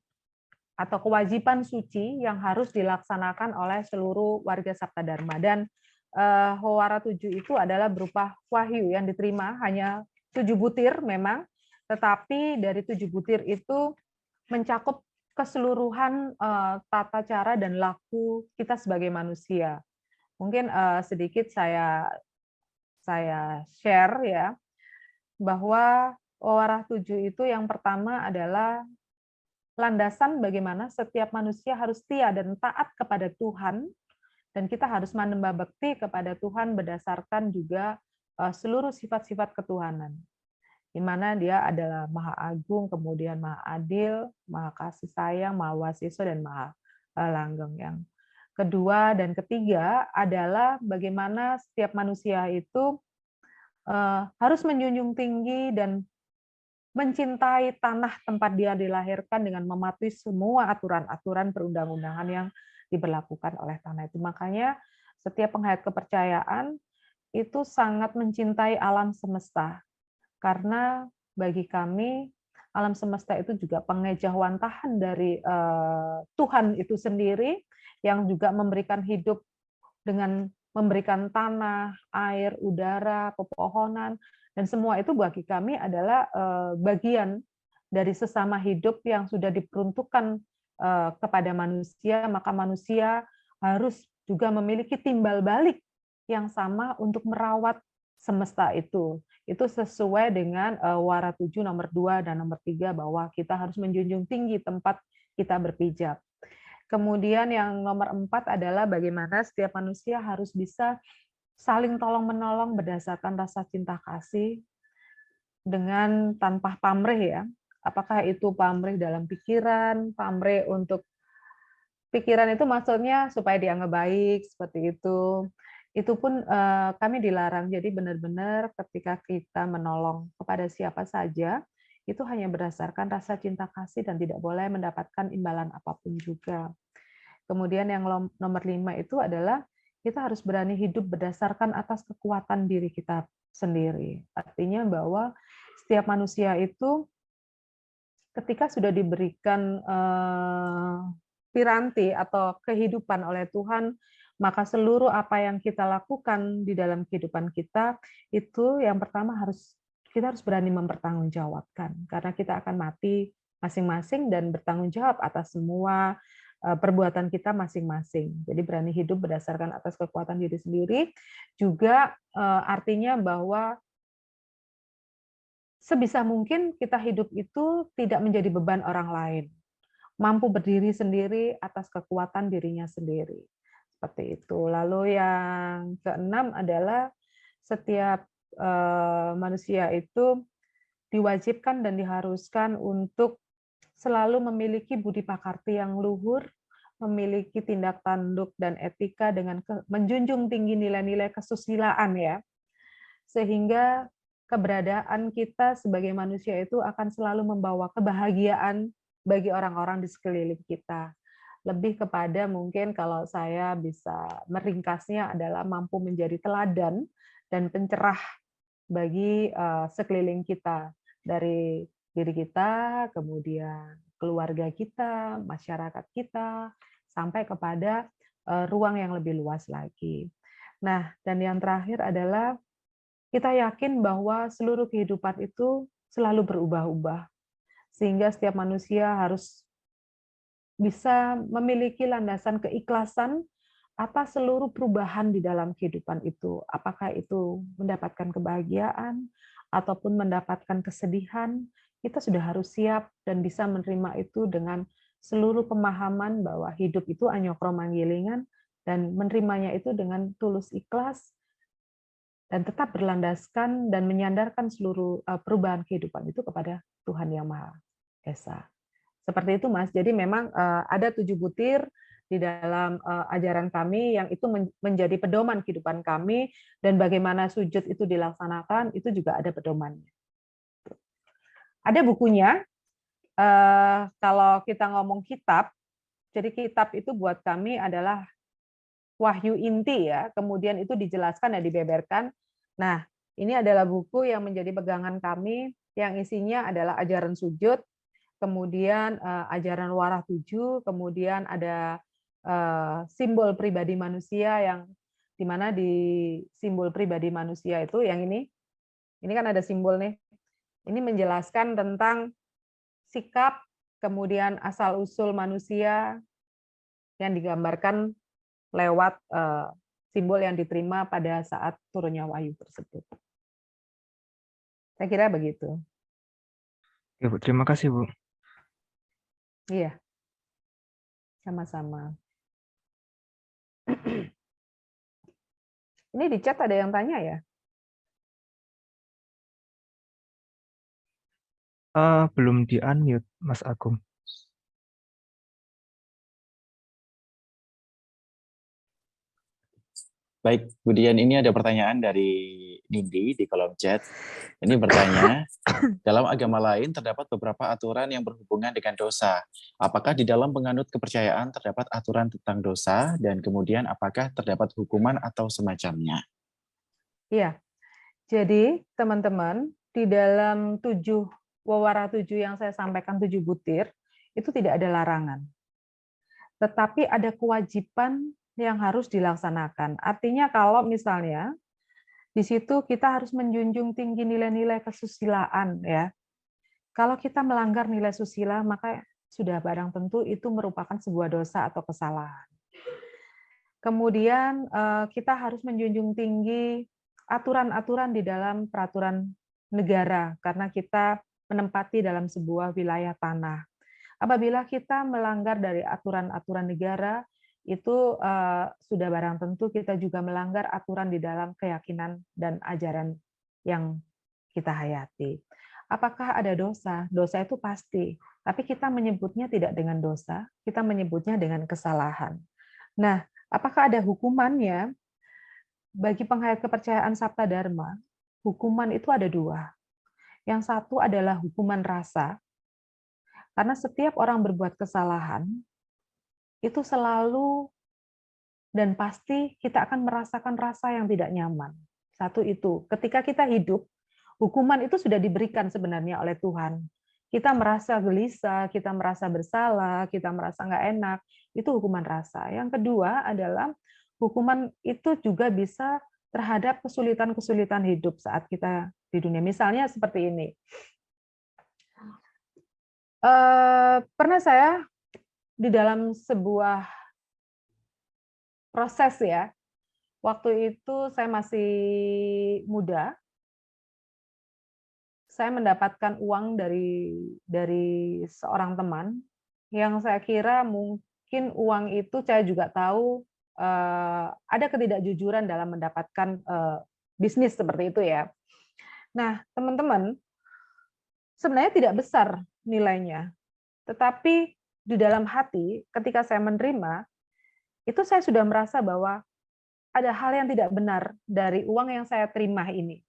S1: atau kewajiban suci yang harus dilaksanakan oleh seluruh warga Sabta Dharma. Dan Wewarah 7 itu adalah berupa wahyu yang diterima, hanya 7 butir memang, tetapi dari 7 butir itu mencakup keseluruhan tata cara dan laku kita sebagai manusia. Mungkin sedikit saya share ya, bahwa Warah 7 itu yang pertama adalah landasan bagaimana setiap manusia harus setia dan taat kepada Tuhan, dan kita harus menyembah bakti kepada Tuhan berdasarkan juga seluruh sifat-sifat ketuhanan, di mana Dia adalah Maha Agung, kemudian Maha Adil, Maha Kasih Sayang, Maha Wasiso, dan Maha Langgeng. Yang kedua dan ketiga adalah bagaimana setiap manusia itu harus menjunjung tinggi dan mencintai tanah tempat dia dilahirkan dengan mematuhi semua aturan-aturan perundang-undangan yang diberlakukan oleh tanah itu. Makanya setiap penghayat kepercayaan itu sangat mencintai alam semesta. Karena bagi kami alam semesta itu juga pengejauhantahan dari Tuhan itu sendiri yang juga memberikan hidup dengan memberikan tanah, air, udara, pepohonan, dan semua itu bagi kami adalah bagian dari sesama hidup yang sudah diperuntukkan kepada manusia, maka manusia harus juga memiliki timbal balik yang sama untuk merawat semesta itu. Itu sesuai dengan Warah 7 nomor 2 dan nomor 3 bahwa kita harus menjunjung tinggi tempat kita berpijak. Kemudian yang nomor 4 adalah bagaimana setiap manusia harus bisa saling tolong-menolong berdasarkan rasa cinta kasih dengan tanpa pamrih ya. Apakah itu pamrih dalam pikiran, pamrih untuk pikiran itu maksudnya supaya dianggap baik, seperti itu. Itu pun kami dilarang. Jadi benar-benar ketika kita menolong kepada siapa saja, itu hanya berdasarkan rasa cinta kasih dan tidak boleh mendapatkan imbalan apapun juga. Kemudian yang nomor 5 itu adalah kita harus berani hidup berdasarkan atas kekuatan diri kita sendiri. Artinya bahwa setiap manusia itu ketika sudah diberikan piranti atau kehidupan oleh Tuhan, maka seluruh apa yang kita lakukan di dalam kehidupan kita itu yang pertama kita harus berani mempertanggungjawabkan, karena kita akan mati masing-masing dan bertanggung jawab atas semua perbuatan kita masing-masing. Jadi berani hidup berdasarkan atas kekuatan diri sendiri, juga artinya bahwa sebisa mungkin kita hidup itu tidak menjadi beban orang lain, mampu berdiri sendiri atas kekuatan dirinya sendiri. Seperti itu. Lalu yang keenam adalah setiap manusia itu diwajibkan dan diharuskan untuk selalu memiliki budi pakarti yang luhur, memiliki tindak tanduk dan etika dengan menjunjung tinggi nilai-nilai kesusilaan ya. Sehingga keberadaan kita sebagai manusia itu akan selalu membawa kebahagiaan bagi orang-orang di sekeliling kita. Lebih kepada mungkin kalau saya bisa meringkasnya adalah mampu menjadi teladan dan pencerah bagi sekeliling kita, dari diri kita, kemudian keluarga kita, masyarakat kita, sampai kepada ruang yang lebih luas lagi. Nah, dan yang terakhir adalah kita yakin bahwa seluruh kehidupan itu selalu berubah-ubah, sehingga setiap manusia harus bisa memiliki landasan keikhlasan atas seluruh perubahan di dalam kehidupan itu. Apakah itu mendapatkan kebahagiaan ataupun mendapatkan kesedihan, kita sudah harus siap dan bisa menerima itu dengan seluruh pemahaman bahwa hidup itu anyokro manggilingan, dan menerimanya itu dengan tulus ikhlas dan tetap berlandaskan dan menyandarkan seluruh perubahan kehidupan itu kepada Tuhan Yang Maha Esa. Seperti itu, Mas. Jadi memang ada 7 butir di dalam ajaran kami yang itu menjadi pedoman kehidupan kami, dan bagaimana sujud itu dilaksanakan itu juga ada pedomannya. Ada bukunya. Kalau kita ngomong kitab, jadi kitab itu buat kami adalah wahyu inti ya. Kemudian itu dijelaskan dan dibeberkan. Nah, ini adalah buku yang menjadi pegangan kami yang isinya adalah ajaran sujud, kemudian ajaran Warah 7, kemudian ada simbol pribadi manusia, yang di mana di simbol pribadi manusia itu yang ini kan ada simbol nih. Ini menjelaskan tentang sikap, kemudian asal-usul manusia yang digambarkan lewat simbol yang diterima pada saat turunnya wahyu tersebut. Saya kira begitu.
S3: Ya, Bu. Terima kasih, Bu.
S1: Iya, sama-sama. Ini di chat ada yang tanya ya?
S3: Belum di-unmute, Mas Agung.
S2: Baik, kemudian ini ada pertanyaan dari Nindi di kolom chat. Ini bertanya, dalam agama lain terdapat beberapa aturan yang berhubungan dengan dosa. Apakah di dalam penganut kepercayaan terdapat aturan tentang dosa, dan kemudian apakah terdapat hukuman atau semacamnya?
S1: Iya, jadi teman-teman, di dalam Wawara 7 yang saya sampaikan 7 butir, itu tidak ada larangan. Tetapi ada kewajiban yang harus dilaksanakan. Artinya kalau misalnya di situ kita harus menjunjung tinggi nilai-nilai kesusilaan ya. Kalau kita melanggar nilai susila, maka sudah barang tentu itu merupakan sebuah dosa atau kesalahan. Kemudian kita harus menjunjung tinggi aturan-aturan di dalam peraturan negara karena kita menempati dalam sebuah wilayah tanah. Apabila kita melanggar dari aturan-aturan negara, itu sudah barang tentu kita juga melanggar aturan di dalam keyakinan dan ajaran yang kita hayati. Apakah ada dosa? Dosa itu pasti, tapi kita menyebutnya tidak dengan dosa, kita menyebutnya dengan kesalahan. Nah, apakah ada hukumannya? Bagi penghayat kepercayaan Sabta Dharma, hukuman itu ada dua. Yang satu adalah hukuman rasa, karena setiap orang berbuat kesalahan, itu selalu dan pasti kita akan merasakan rasa yang tidak nyaman. Satu itu, ketika kita hidup, hukuman itu sudah diberikan sebenarnya oleh Tuhan. Kita merasa gelisah, kita merasa bersalah, kita merasa nggak enak, itu hukuman rasa. Yang kedua adalah hukuman itu juga bisa terhadap kesulitan-kesulitan hidup saat kita di dunia. Misalnya seperti ini. Pernah saya di dalam sebuah proses ya, waktu itu saya masih muda, saya mendapatkan uang dari seorang teman yang saya kira mungkin uang itu saya juga tahu ada ketidakjujuran dalam mendapatkan bisnis seperti itu ya. Nah, teman-teman, sebenarnya tidak besar nilainya, tetapi di dalam hati ketika saya menerima, itu saya sudah merasa bahwa ada hal yang tidak benar dari uang yang saya terima ini.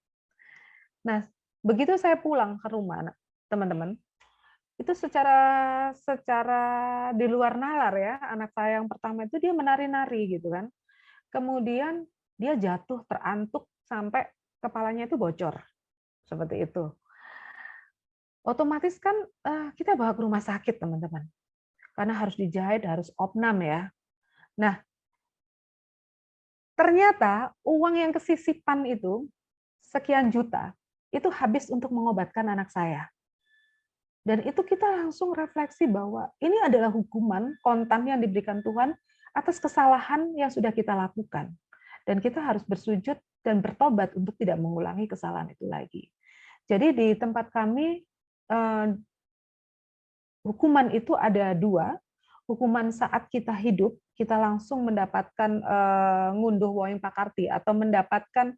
S1: Nah, begitu saya pulang ke rumah, teman-teman, itu secara di luar nalar ya, anak saya yang pertama itu dia menari-nari gitu kan. Kemudian dia jatuh terantuk sampai kepalanya itu bocor. Seperti itu. Otomatis kan kita bawa ke rumah sakit, teman-teman. Karena harus dijahit, harus opnam ya. Nah, ternyata uang yang kesisipan itu sekian juta itu habis untuk mengobatkan anak saya. Dan itu kita langsung refleksi bahwa ini adalah hukuman kontan yang diberikan Tuhan atas kesalahan yang sudah kita lakukan. Dan kita harus bersujud dan bertobat untuk tidak mengulangi kesalahan itu lagi. Jadi di tempat kami, hukuman itu ada dua. Hukuman saat kita hidup, kita langsung mendapatkan ngunduh woing pakarti atau mendapatkan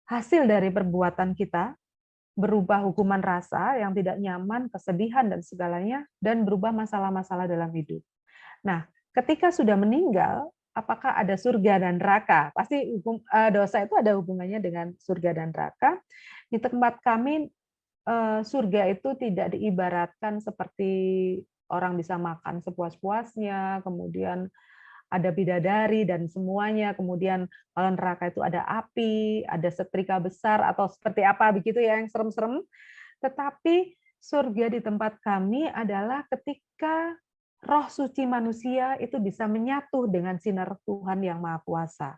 S1: hasil dari perbuatan kita, berubah hukuman rasa yang tidak nyaman, kesedihan, dan segalanya, dan berubah masalah-masalah dalam hidup. Nah, ketika sudah meninggal, apakah ada surga dan neraka? Pasti dosa itu ada hubungannya dengan surga dan neraka. Di tempat kami, surga itu tidak diibaratkan seperti orang bisa makan sepuas-puasnya, kemudian ada bidadari dan semuanya, kemudian kalau neraka itu ada api, ada setrika besar atau seperti apa begitu ya yang serem-serem. Tetapi surga di tempat kami adalah ketika roh suci manusia itu bisa menyatu dengan sinar Tuhan yang Maha Kuasa.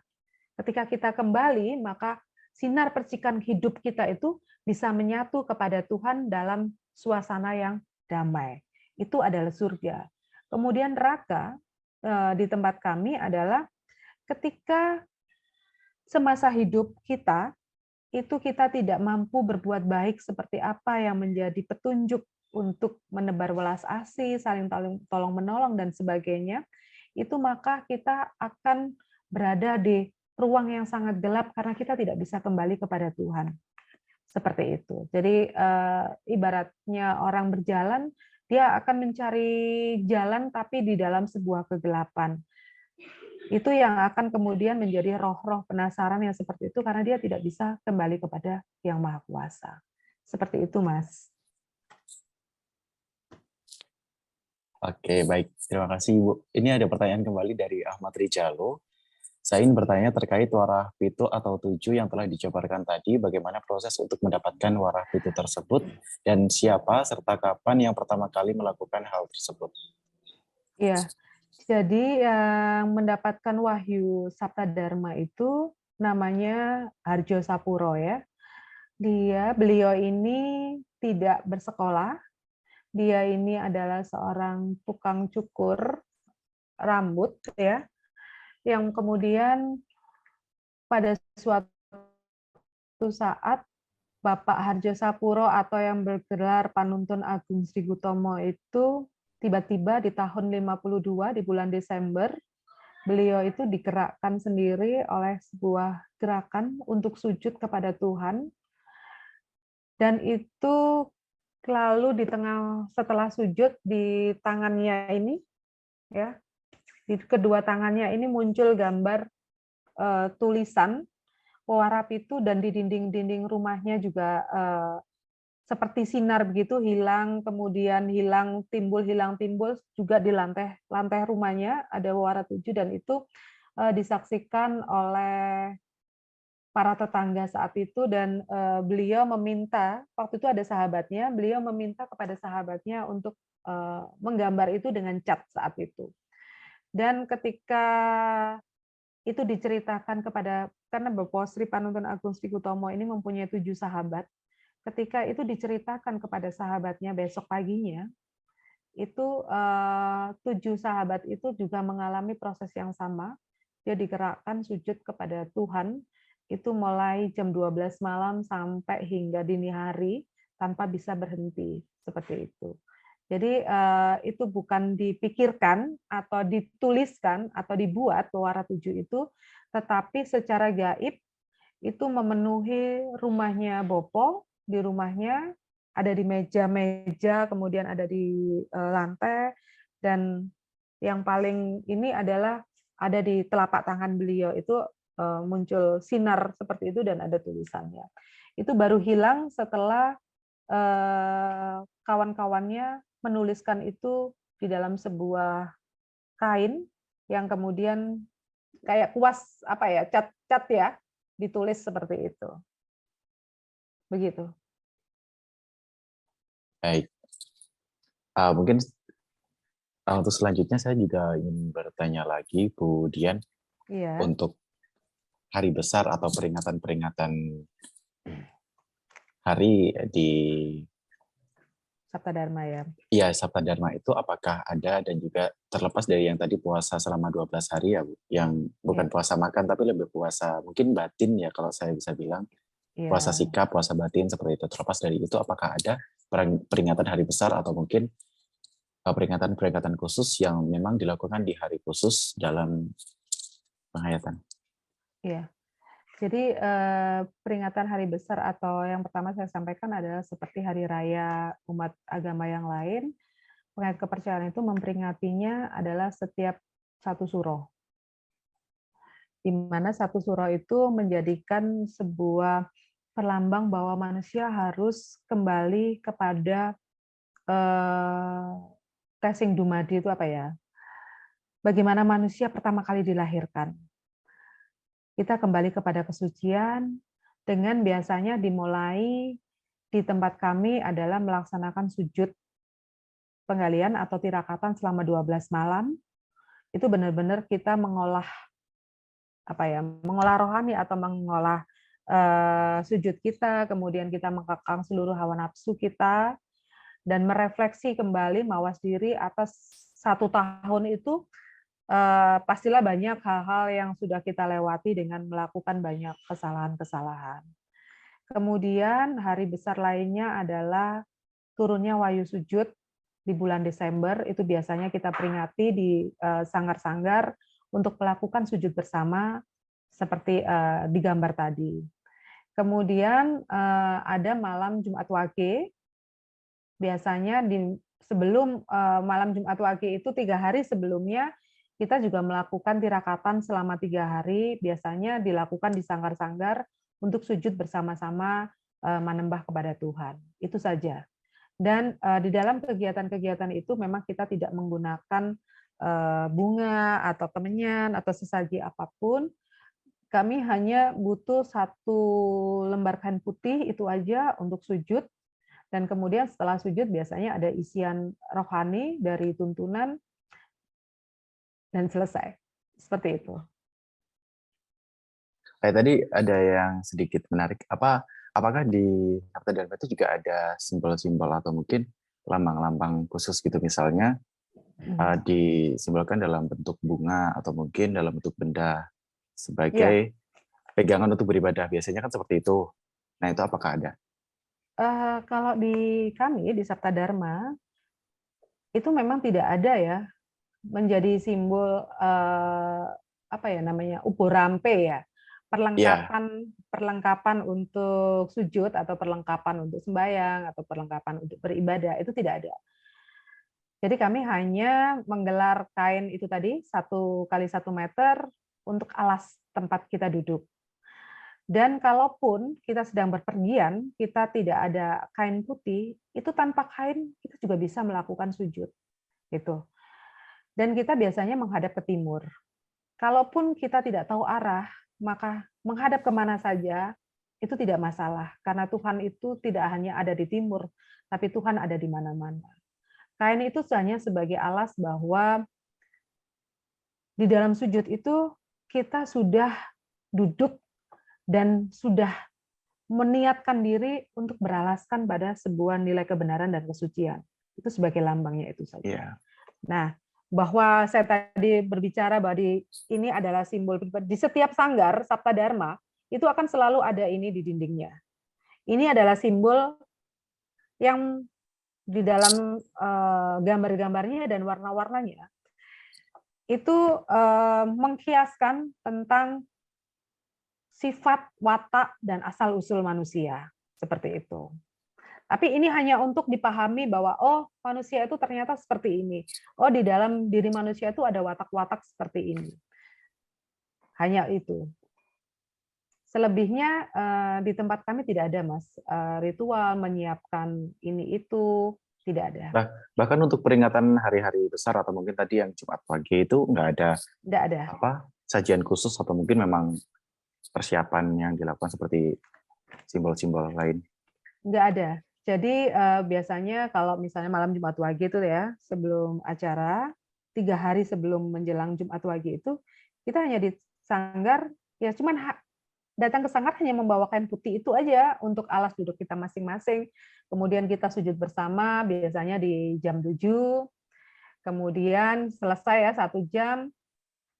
S1: Ketika kita kembali, maka sinar percikan hidup kita itu bisa menyatu kepada Tuhan dalam suasana yang damai. Itu adalah surga. Kemudian neraka di tempat kami adalah ketika semasa hidup kita itu kita tidak mampu berbuat baik seperti apa yang menjadi petunjuk untuk menebar welas asih, saling tolong menolong dan sebagainya, itu maka kita akan berada di ruang yang sangat gelap karena kita tidak bisa kembali kepada Tuhan. Seperti itu. Jadi ibaratnya orang berjalan, dia akan mencari jalan tapi di dalam sebuah kegelapan. Itu yang akan kemudian menjadi roh-roh penasaran yang seperti itu karena dia tidak bisa kembali kepada Yang Maha Kuasa. Seperti itu, Mas.
S2: Oke, baik. Terima kasih, Ibu. Ini ada pertanyaan kembali dari Ahmad Rijalo. Saya ingin bertanya terkait warah pitu atau 7 yang telah dijabarkan tadi, bagaimana proses untuk mendapatkan warah pitu tersebut, dan siapa serta kapan yang pertama kali melakukan hal tersebut.
S1: Iya, jadi yang mendapatkan wahyu Sabta Dharma itu namanya Harjo Sapuro ya. Beliau ini tidak bersekolah, dia ini adalah seorang tukang cukur rambut ya, yang kemudian pada suatu saat Bapak Harjo Sapuro atau yang bergelar Panuntun Agung Sri Gutomo itu tiba-tiba di tahun 52 di bulan Desember, beliau itu digerakkan sendiri oleh sebuah gerakan untuk sujud kepada Tuhan. Dan itu lalu di tengah setelah sujud di tangannya ini ya, di kedua tangannya ini muncul gambar tulisan Wara Pitu dan di dinding-dinding rumahnya juga seperti sinar begitu hilang kemudian hilang timbul juga di lantai rumahnya ada Wara 7 dan itu disaksikan oleh para tetangga saat itu dan beliau meminta waktu itu ada sahabatnya beliau meminta kepada sahabatnya untuk menggambar itu dengan cat saat itu dan ketika itu diceritakan kepada karena Bapak Sri Panuntun Agung Sri Gutomo ini mempunyai 7 sahabat. Ketika itu diceritakan kepada sahabatnya besok paginya, itu 7 sahabat itu juga mengalami proses yang sama. Dia digerakkan sujud kepada Tuhan itu mulai jam 12 malam sampai hingga dini hari tanpa bisa berhenti seperti itu. Jadi itu bukan dipikirkan atau dituliskan atau dibuat Wara 7 itu, tetapi secara gaib itu memenuhi rumahnya Bopo, di rumahnya ada di meja-meja, kemudian ada di lantai, dan yang paling ini adalah ada di telapak tangan beliau itu muncul sinar seperti itu dan ada tulisannya. Itu baru hilang setelah kawan-kawannya menuliskan itu di dalam sebuah kain yang kemudian kayak kuas apa ya cat ya ditulis seperti itu. Begitu.
S2: Baik. Mungkin untuk selanjutnya saya juga ingin bertanya lagi, Bu Dian,
S1: Iya.
S2: untuk hari besar atau peringatan-peringatan hari di
S1: Sabta Dharma ya.
S2: Iya, Sabta Dharma itu apakah ada dan juga terlepas dari yang tadi puasa selama 12 hari ya, Bu, yang bukan puasa makan tapi lebih puasa mungkin batin ya kalau saya bisa bilang. Puasa sikap, puasa batin seperti itu. Terlepas dari itu apakah ada peringatan hari besar atau mungkin peringatan-peringatan khusus yang memang dilakukan di hari khusus dalam penghayatan?
S1: Iya. Jadi peringatan hari besar atau yang pertama saya sampaikan adalah seperti hari raya umat agama yang lain. Penganut kepercayaan itu memperingatinya adalah setiap satu suro. Di mana satu suro itu menjadikan sebuah perlambang bahwa manusia harus kembali kepada Tesing Dumadi itu apa ya? Bagaimana manusia pertama kali dilahirkan. Kita kembali kepada kesucian dengan biasanya dimulai di tempat kami adalah melaksanakan sujud penggalian atau tirakatan selama 12 malam. Itu benar-benar kita mengolah apa ya? Mengolah rohani atau mengolah sujud kita, kemudian kita mengekang seluruh hawa nafsu kita dan merefleksi kembali mawas diri atas 1 tahun itu pastilah banyak hal-hal yang sudah kita lewati dengan melakukan banyak kesalahan-kesalahan. Kemudian hari besar lainnya adalah turunnya Wahyu Sujud di bulan Desember. Itu biasanya kita peringati di sanggar-sanggar untuk melakukan sujud bersama seperti di gambar tadi. Kemudian ada malam Jumat Wage. Biasanya sebelum malam Jumat Wage itu 3 hari sebelumnya kita juga melakukan tirakatan selama 3 hari. Biasanya dilakukan di sanggar-sanggar untuk sujud bersama-sama menembah kepada Tuhan. Itu saja. Dan di dalam kegiatan-kegiatan itu memang kita tidak menggunakan bunga atau kemenyan atau sesaji apapun. Kami hanya butuh 1 lembar kain putih itu aja untuk sujud. Dan kemudian setelah sujud biasanya ada isian rohani dari tuntunan dan selesai. Seperti itu.
S2: Kayak tadi ada yang sedikit menarik. Apakah di Sabta Dharma itu juga ada simbol-simbol atau mungkin lambang-lambang khusus gitu, misalnya disimbolkan dalam bentuk bunga atau mungkin dalam bentuk benda sebagai pegangan untuk beribadah. Biasanya kan seperti itu. Nah, itu apakah ada?
S1: Kalau di kami di Sabta Dharma itu memang tidak ada ya menjadi simbol ubo rampe ya, perlengkapan untuk sujud atau perlengkapan untuk sembahyang atau perlengkapan untuk beribadah, itu tidak ada. Jadi kami hanya menggelar kain itu tadi 1 kali 1 meter untuk alas tempat kita duduk. Dan kalaupun kita sedang berpergian, kita tidak ada kain putih, itu tanpa kain kita juga bisa melakukan sujud. Gitu. Dan kita biasanya menghadap ke timur. Kalaupun kita tidak tahu arah, maka menghadap kemana saja itu tidak masalah. Karena Tuhan itu tidak hanya ada di timur, tapi Tuhan ada di mana-mana. Kain itu hanya sebagai alas bahwa di dalam sujud itu kita sudah duduk dan sudah meniatkan diri untuk beralaskan pada sebuah nilai kebenaran dan kesucian. Itu sebagai lambangnya itu saja.
S2: Yeah.
S1: Nah, bahwa saya tadi berbicara bahwa ini adalah simbol di setiap sanggar Sabta Dharma itu akan selalu ada ini di dindingnya. Ini adalah simbol yang di dalam gambar-gambarnya dan warna-warnanya itu mengkiaskan tentang sifat, watak, dan asal-usul manusia. Seperti itu. Tapi ini hanya untuk dipahami bahwa, oh, manusia itu ternyata seperti ini. Oh, di dalam diri manusia itu ada watak-watak seperti ini. Hanya itu. Selebihnya di tempat kami tidak ada, Mas. Ritual, menyiapkan ini, itu, tidak ada.
S2: Nah, bahkan untuk peringatan hari-hari besar atau mungkin tadi yang Jumat Wage itu nggak ada, sajian khusus atau mungkin memang persiapan yang dilakukan seperti simbol-simbol lain?
S1: Nggak ada. Jadi biasanya kalau misalnya malam Jumat Wage itu ya, sebelum acara, 3 hari sebelum menjelang Jumat Wage itu, kita hanya di sanggar, ya cuman datang ke sanggar hanya membawa kain putih itu aja untuk alas duduk kita masing-masing. Kemudian kita sujud bersama, biasanya di jam 7, kemudian selesai ya 1 jam,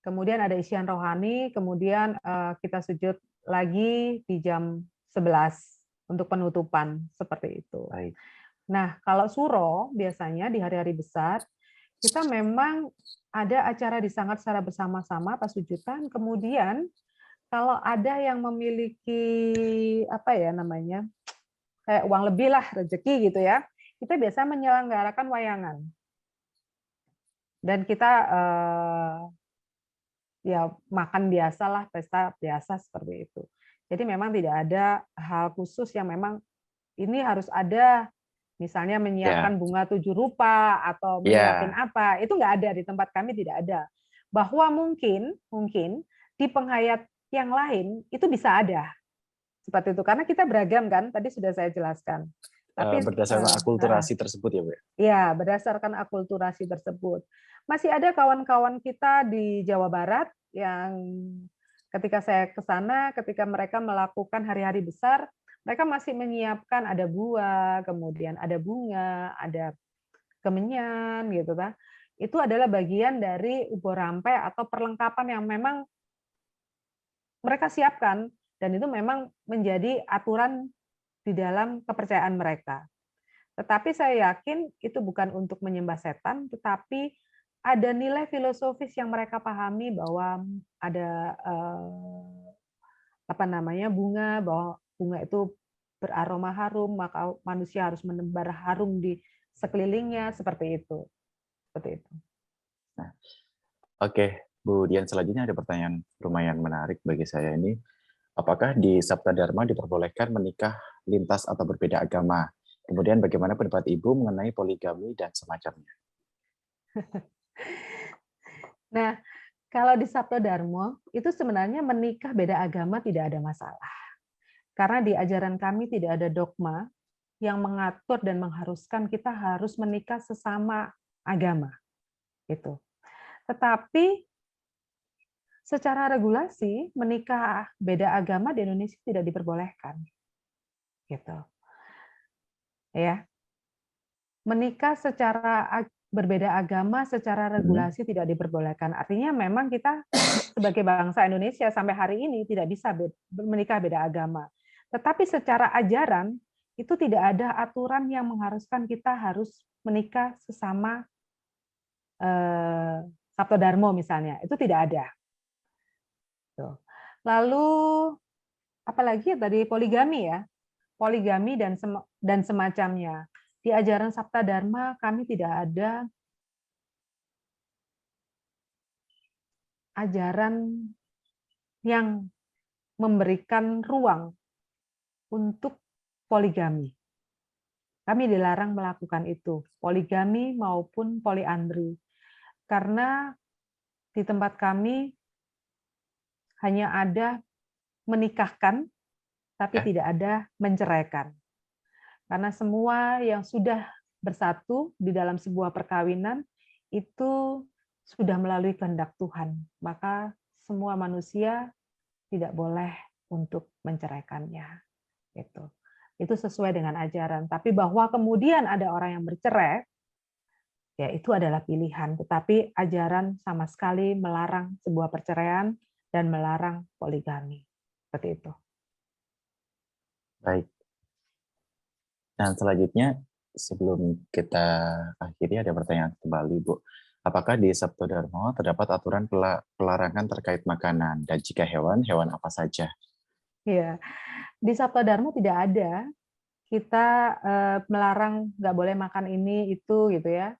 S1: kemudian ada isian rohani, kemudian kita sujud lagi di jam 11 untuk penutupan, seperti itu.
S2: Baik.
S1: Nah, kalau suro biasanya di hari-hari besar, kita memang ada acara di sanggar secara bersama-sama pas sujudan, kemudian kalau ada yang memiliki kayak uang lebih lah, rezeki gitu ya, kita biasa menyelenggarakan wayangan. Dan kita ya makan biasalah, pesta biasa seperti itu. Jadi memang tidak ada hal khusus yang memang ini harus ada, misalnya menyiapkan bunga 7 rupa atau menyiapkan apa, itu nggak ada di tempat kami, tidak ada. Bahwa mungkin di penghayat yang lain itu bisa ada seperti itu, karena kita beragam kan, tadi sudah saya jelaskan. Tapi
S2: berdasarkan akulturasi tersebut ya, Bu?
S1: Ya, berdasarkan akulturasi tersebut. Masih ada kawan-kawan kita di Jawa Barat yang ketika saya ke sana, ketika mereka melakukan hari-hari besar, mereka masih menyiapkan ada buah, kemudian ada bunga, ada kemenyan gitu kan. Itu adalah bagian dari ubo rampe atau perlengkapan yang memang mereka siapkan, dan itu memang menjadi aturan di dalam kepercayaan mereka. Tetapi saya yakin itu bukan untuk menyembah setan, tetapi ada nilai filosofis yang mereka pahami bahwa ada bunga, bahwa bunga itu beraroma harum, maka manusia harus menebar harum di sekelilingnya, seperti itu. Seperti itu.
S2: Nah, oke, Bu Dian, selanjutnya ada pertanyaan lumayan menarik bagi saya ini. Apakah di Sabta Dharma diperbolehkan menikah lintas atau berbeda agama? Kemudian bagaimana pendapat Ibu mengenai poligami dan semacamnya?
S1: Nah, kalau di Sabta Dharma, itu sebenarnya menikah beda agama tidak ada masalah. Karena di ajaran kami tidak ada dogma yang mengatur dan mengharuskan kita harus menikah sesama agama. Gitu. Tetapi secara regulasi, menikah beda agama di Indonesia tidak diperbolehkan. Gitu. Ya. Menikah secara berbeda agama secara regulasi tidak diperbolehkan. Artinya memang kita sebagai bangsa Indonesia sampai hari ini tidak bisa menikah beda agama. Tetapi secara ajaran itu tidak ada aturan yang mengharuskan kita harus menikah sesama Sabta Dharma misalnya. Itu tidak ada. Lalu apalagi tadi poligami ya. Poligami dan semacamnya. Di ajaran Sabta Dharma kami tidak ada ajaran yang memberikan ruang untuk poligami. Kami dilarang melakukan itu, poligami maupun poliandri. Karena di tempat kami hanya ada menikahkan, tapi tidak ada menceraikan. Karena semua yang sudah bersatu di dalam sebuah perkawinan itu sudah melalui kehendak Tuhan. Maka semua manusia tidak boleh untuk menceraikannya. Itu sesuai dengan ajaran. Tapi bahwa kemudian ada orang yang bercerai, ya itu adalah pilihan. Tetapi ajaran sama sekali melarang sebuah perceraian dan melarang poligami. Seperti itu.
S2: Baik. Dan selanjutnya, sebelum kita akhiri, ada pertanyaan kembali, Bu. Apakah di Sabta Dharma terdapat aturan pelarangan terkait makanan? Dan jika hewan, hewan apa saja?
S1: Iya, di Sabta Dharma tidak ada kita melarang nggak boleh makan ini itu gitu ya.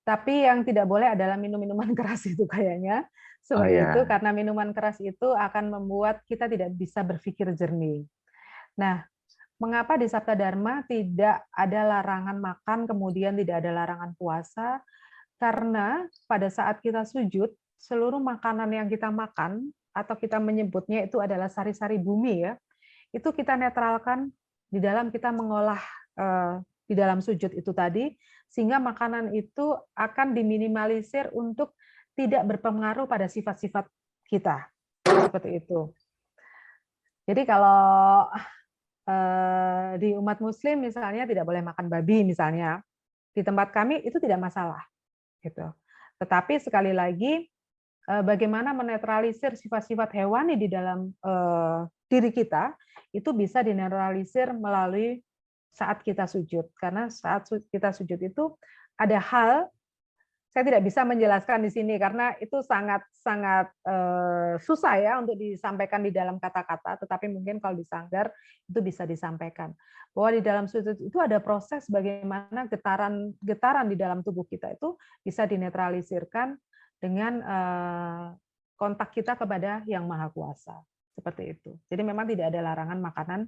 S1: Tapi yang tidak boleh adalah minum-minuman keras itu kayaknya seperti itu, karena minuman keras itu akan membuat kita tidak bisa berpikir jernih. Nah, mengapa di Sabta Dharma tidak ada larangan makan, kemudian tidak ada larangan puasa? Karena pada saat kita sujud, seluruh makanan yang kita makan, atau kita menyebutnya itu adalah sari-sari bumi ya, itu kita netralkan di dalam kita mengolah di dalam sujud itu tadi, sehingga makanan itu akan diminimalisir untuk tidak berpengaruh pada sifat-sifat kita. Seperti itu. Jadi kalau di umat Muslim misalnya tidak boleh makan babi misalnya, di tempat kami itu tidak masalah. Gitu. Tetapi sekali lagi, bagaimana menetralisir sifat-sifat hewani di dalam diri kita, itu bisa dinetralisir melalui saat kita sujud. Karena saat kita sujud itu ada hal, saya tidak bisa menjelaskan di sini karena itu sangat susah ya untuk disampaikan di dalam kata-kata, tetapi mungkin kalau disanggar itu bisa disampaikan. Bahwa di dalam sujud itu ada proses bagaimana getaran di dalam tubuh kita itu bisa dinetralisirkan dengan kontak kita kepada Yang Maha Kuasa. Seperti itu. Jadi memang tidak ada larangan makanan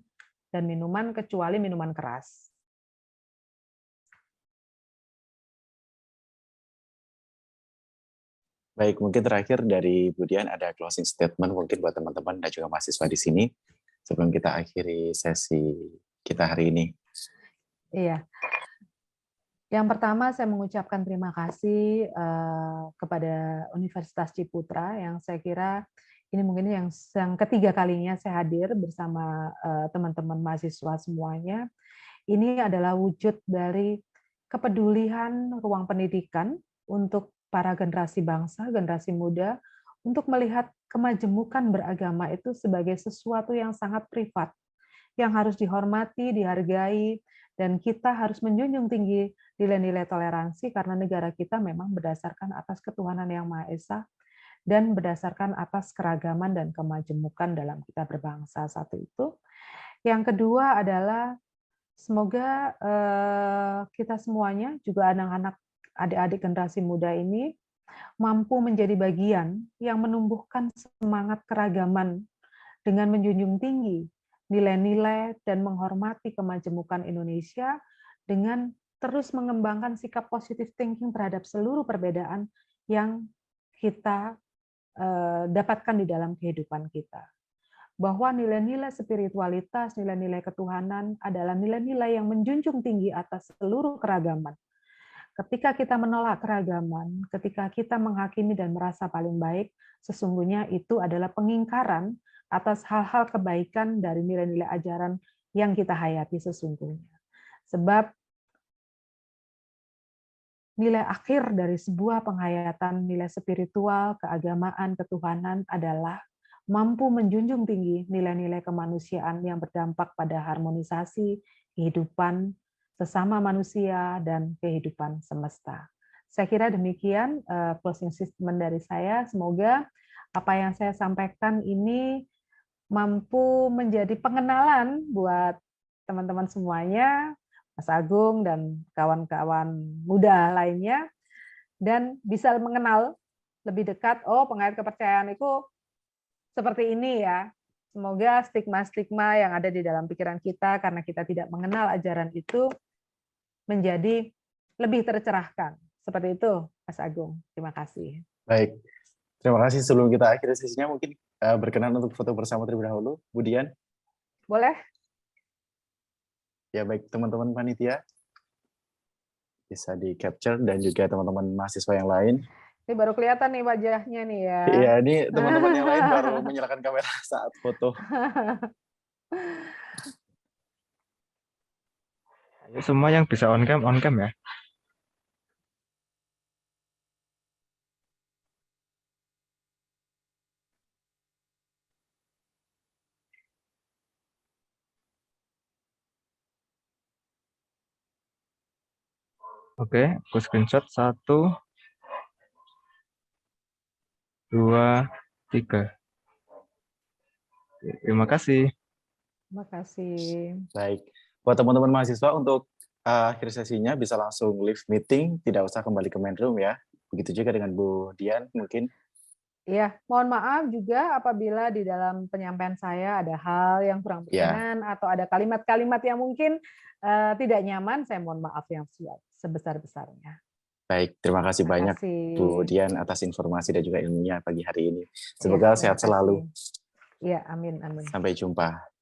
S1: dan minuman kecuali minuman keras.
S2: Baik, mungkin terakhir dari Bu Dian ada closing statement mungkin buat teman-teman dan juga mahasiswa di sini sebelum kita akhiri sesi kita hari ini.
S1: Iya. Yang pertama saya mengucapkan terima kasih kepada Universitas Ciputra yang saya kira ini mungkin yang ketiga kalinya saya hadir bersama teman-teman mahasiswa semuanya. Ini adalah wujud dari kepedulian ruang pendidikan untuk para generasi bangsa, generasi muda, untuk melihat kemajemukan beragama itu sebagai sesuatu yang sangat privat, yang harus dihormati, dihargai, dan kita harus menjunjung tinggi nilai-nilai toleransi karena negara kita memang berdasarkan atas ketuhanan yang Maha Esa dan berdasarkan atas keragaman dan kemajemukan dalam kita berbangsa. Satu itu. Yang kedua adalah semoga kita semuanya, juga anak-anak, adik-adik generasi muda ini, mampu menjadi bagian yang menumbuhkan semangat keragaman dengan menjunjung tinggi nilai-nilai dan menghormati kemajemukan Indonesia dengan terus mengembangkan sikap positive thinking terhadap seluruh perbedaan yang kita dapatkan di dalam kehidupan kita. Bahwa nilai-nilai spiritualitas, nilai-nilai ketuhanan adalah nilai-nilai yang menjunjung tinggi atas seluruh keragaman. Ketika kita menolak keragaman, ketika kita menghakimi dan merasa paling baik, sesungguhnya itu adalah pengingkaran atas hal-hal kebaikan dari nilai-nilai ajaran yang kita hayati sesungguhnya. Sebab nilai akhir dari sebuah penghayatan nilai spiritual, keagamaan, ketuhanan adalah mampu menjunjung tinggi nilai-nilai kemanusiaan yang berdampak pada harmonisasi kehidupan sesama manusia dan kehidupan semesta. Saya kira demikian closing statement dari saya. Semoga apa yang saya sampaikan ini mampu menjadi pengenalan buat teman-teman semuanya, Mas Agung dan kawan-kawan muda lainnya, dan bisa mengenal lebih dekat, oh penghayat kepercayaan itu seperti ini ya. Semoga stigma-stigma yang ada di dalam pikiran kita karena kita tidak mengenal ajaran itu menjadi lebih tercerahkan. Seperti itu, Mas Agung. Terima kasih.
S2: Baik, terima kasih. Sebelum kita akhiri sesinya, mungkin berkenan untuk foto bersama terlebih dahulu, Bu Dian.
S1: Boleh?
S2: Ya baik, teman-teman panitia bisa di capture dan juga teman-teman mahasiswa yang lain.
S1: Ini baru kelihatan nih wajahnya nih ya.
S2: Iya, ini teman-teman yang lain baru menyalakan kamera saat foto.
S3: Semua yang bisa on cam ya. Oke, aku screenshot 1, 2, 3. Terima kasih.
S1: Terima kasih.
S2: Baik, buat teman-teman mahasiswa untuk akhir sesinya bisa langsung leave meeting, tidak usah kembali ke main room ya. Begitu juga dengan Bu Dian mungkin.
S1: Iya, mohon maaf juga apabila di dalam penyampaian saya ada hal yang kurang berkenan atau ada kalimat-kalimat yang mungkin tidak nyaman, saya mohon maaf yang sebesar-besarnya.
S2: Baik, terima kasih banyak Bu Dian atas informasi dan juga ilmunya pagi hari ini. Semoga sehat selalu.
S1: Iya, amin, amin.
S2: Sampai jumpa.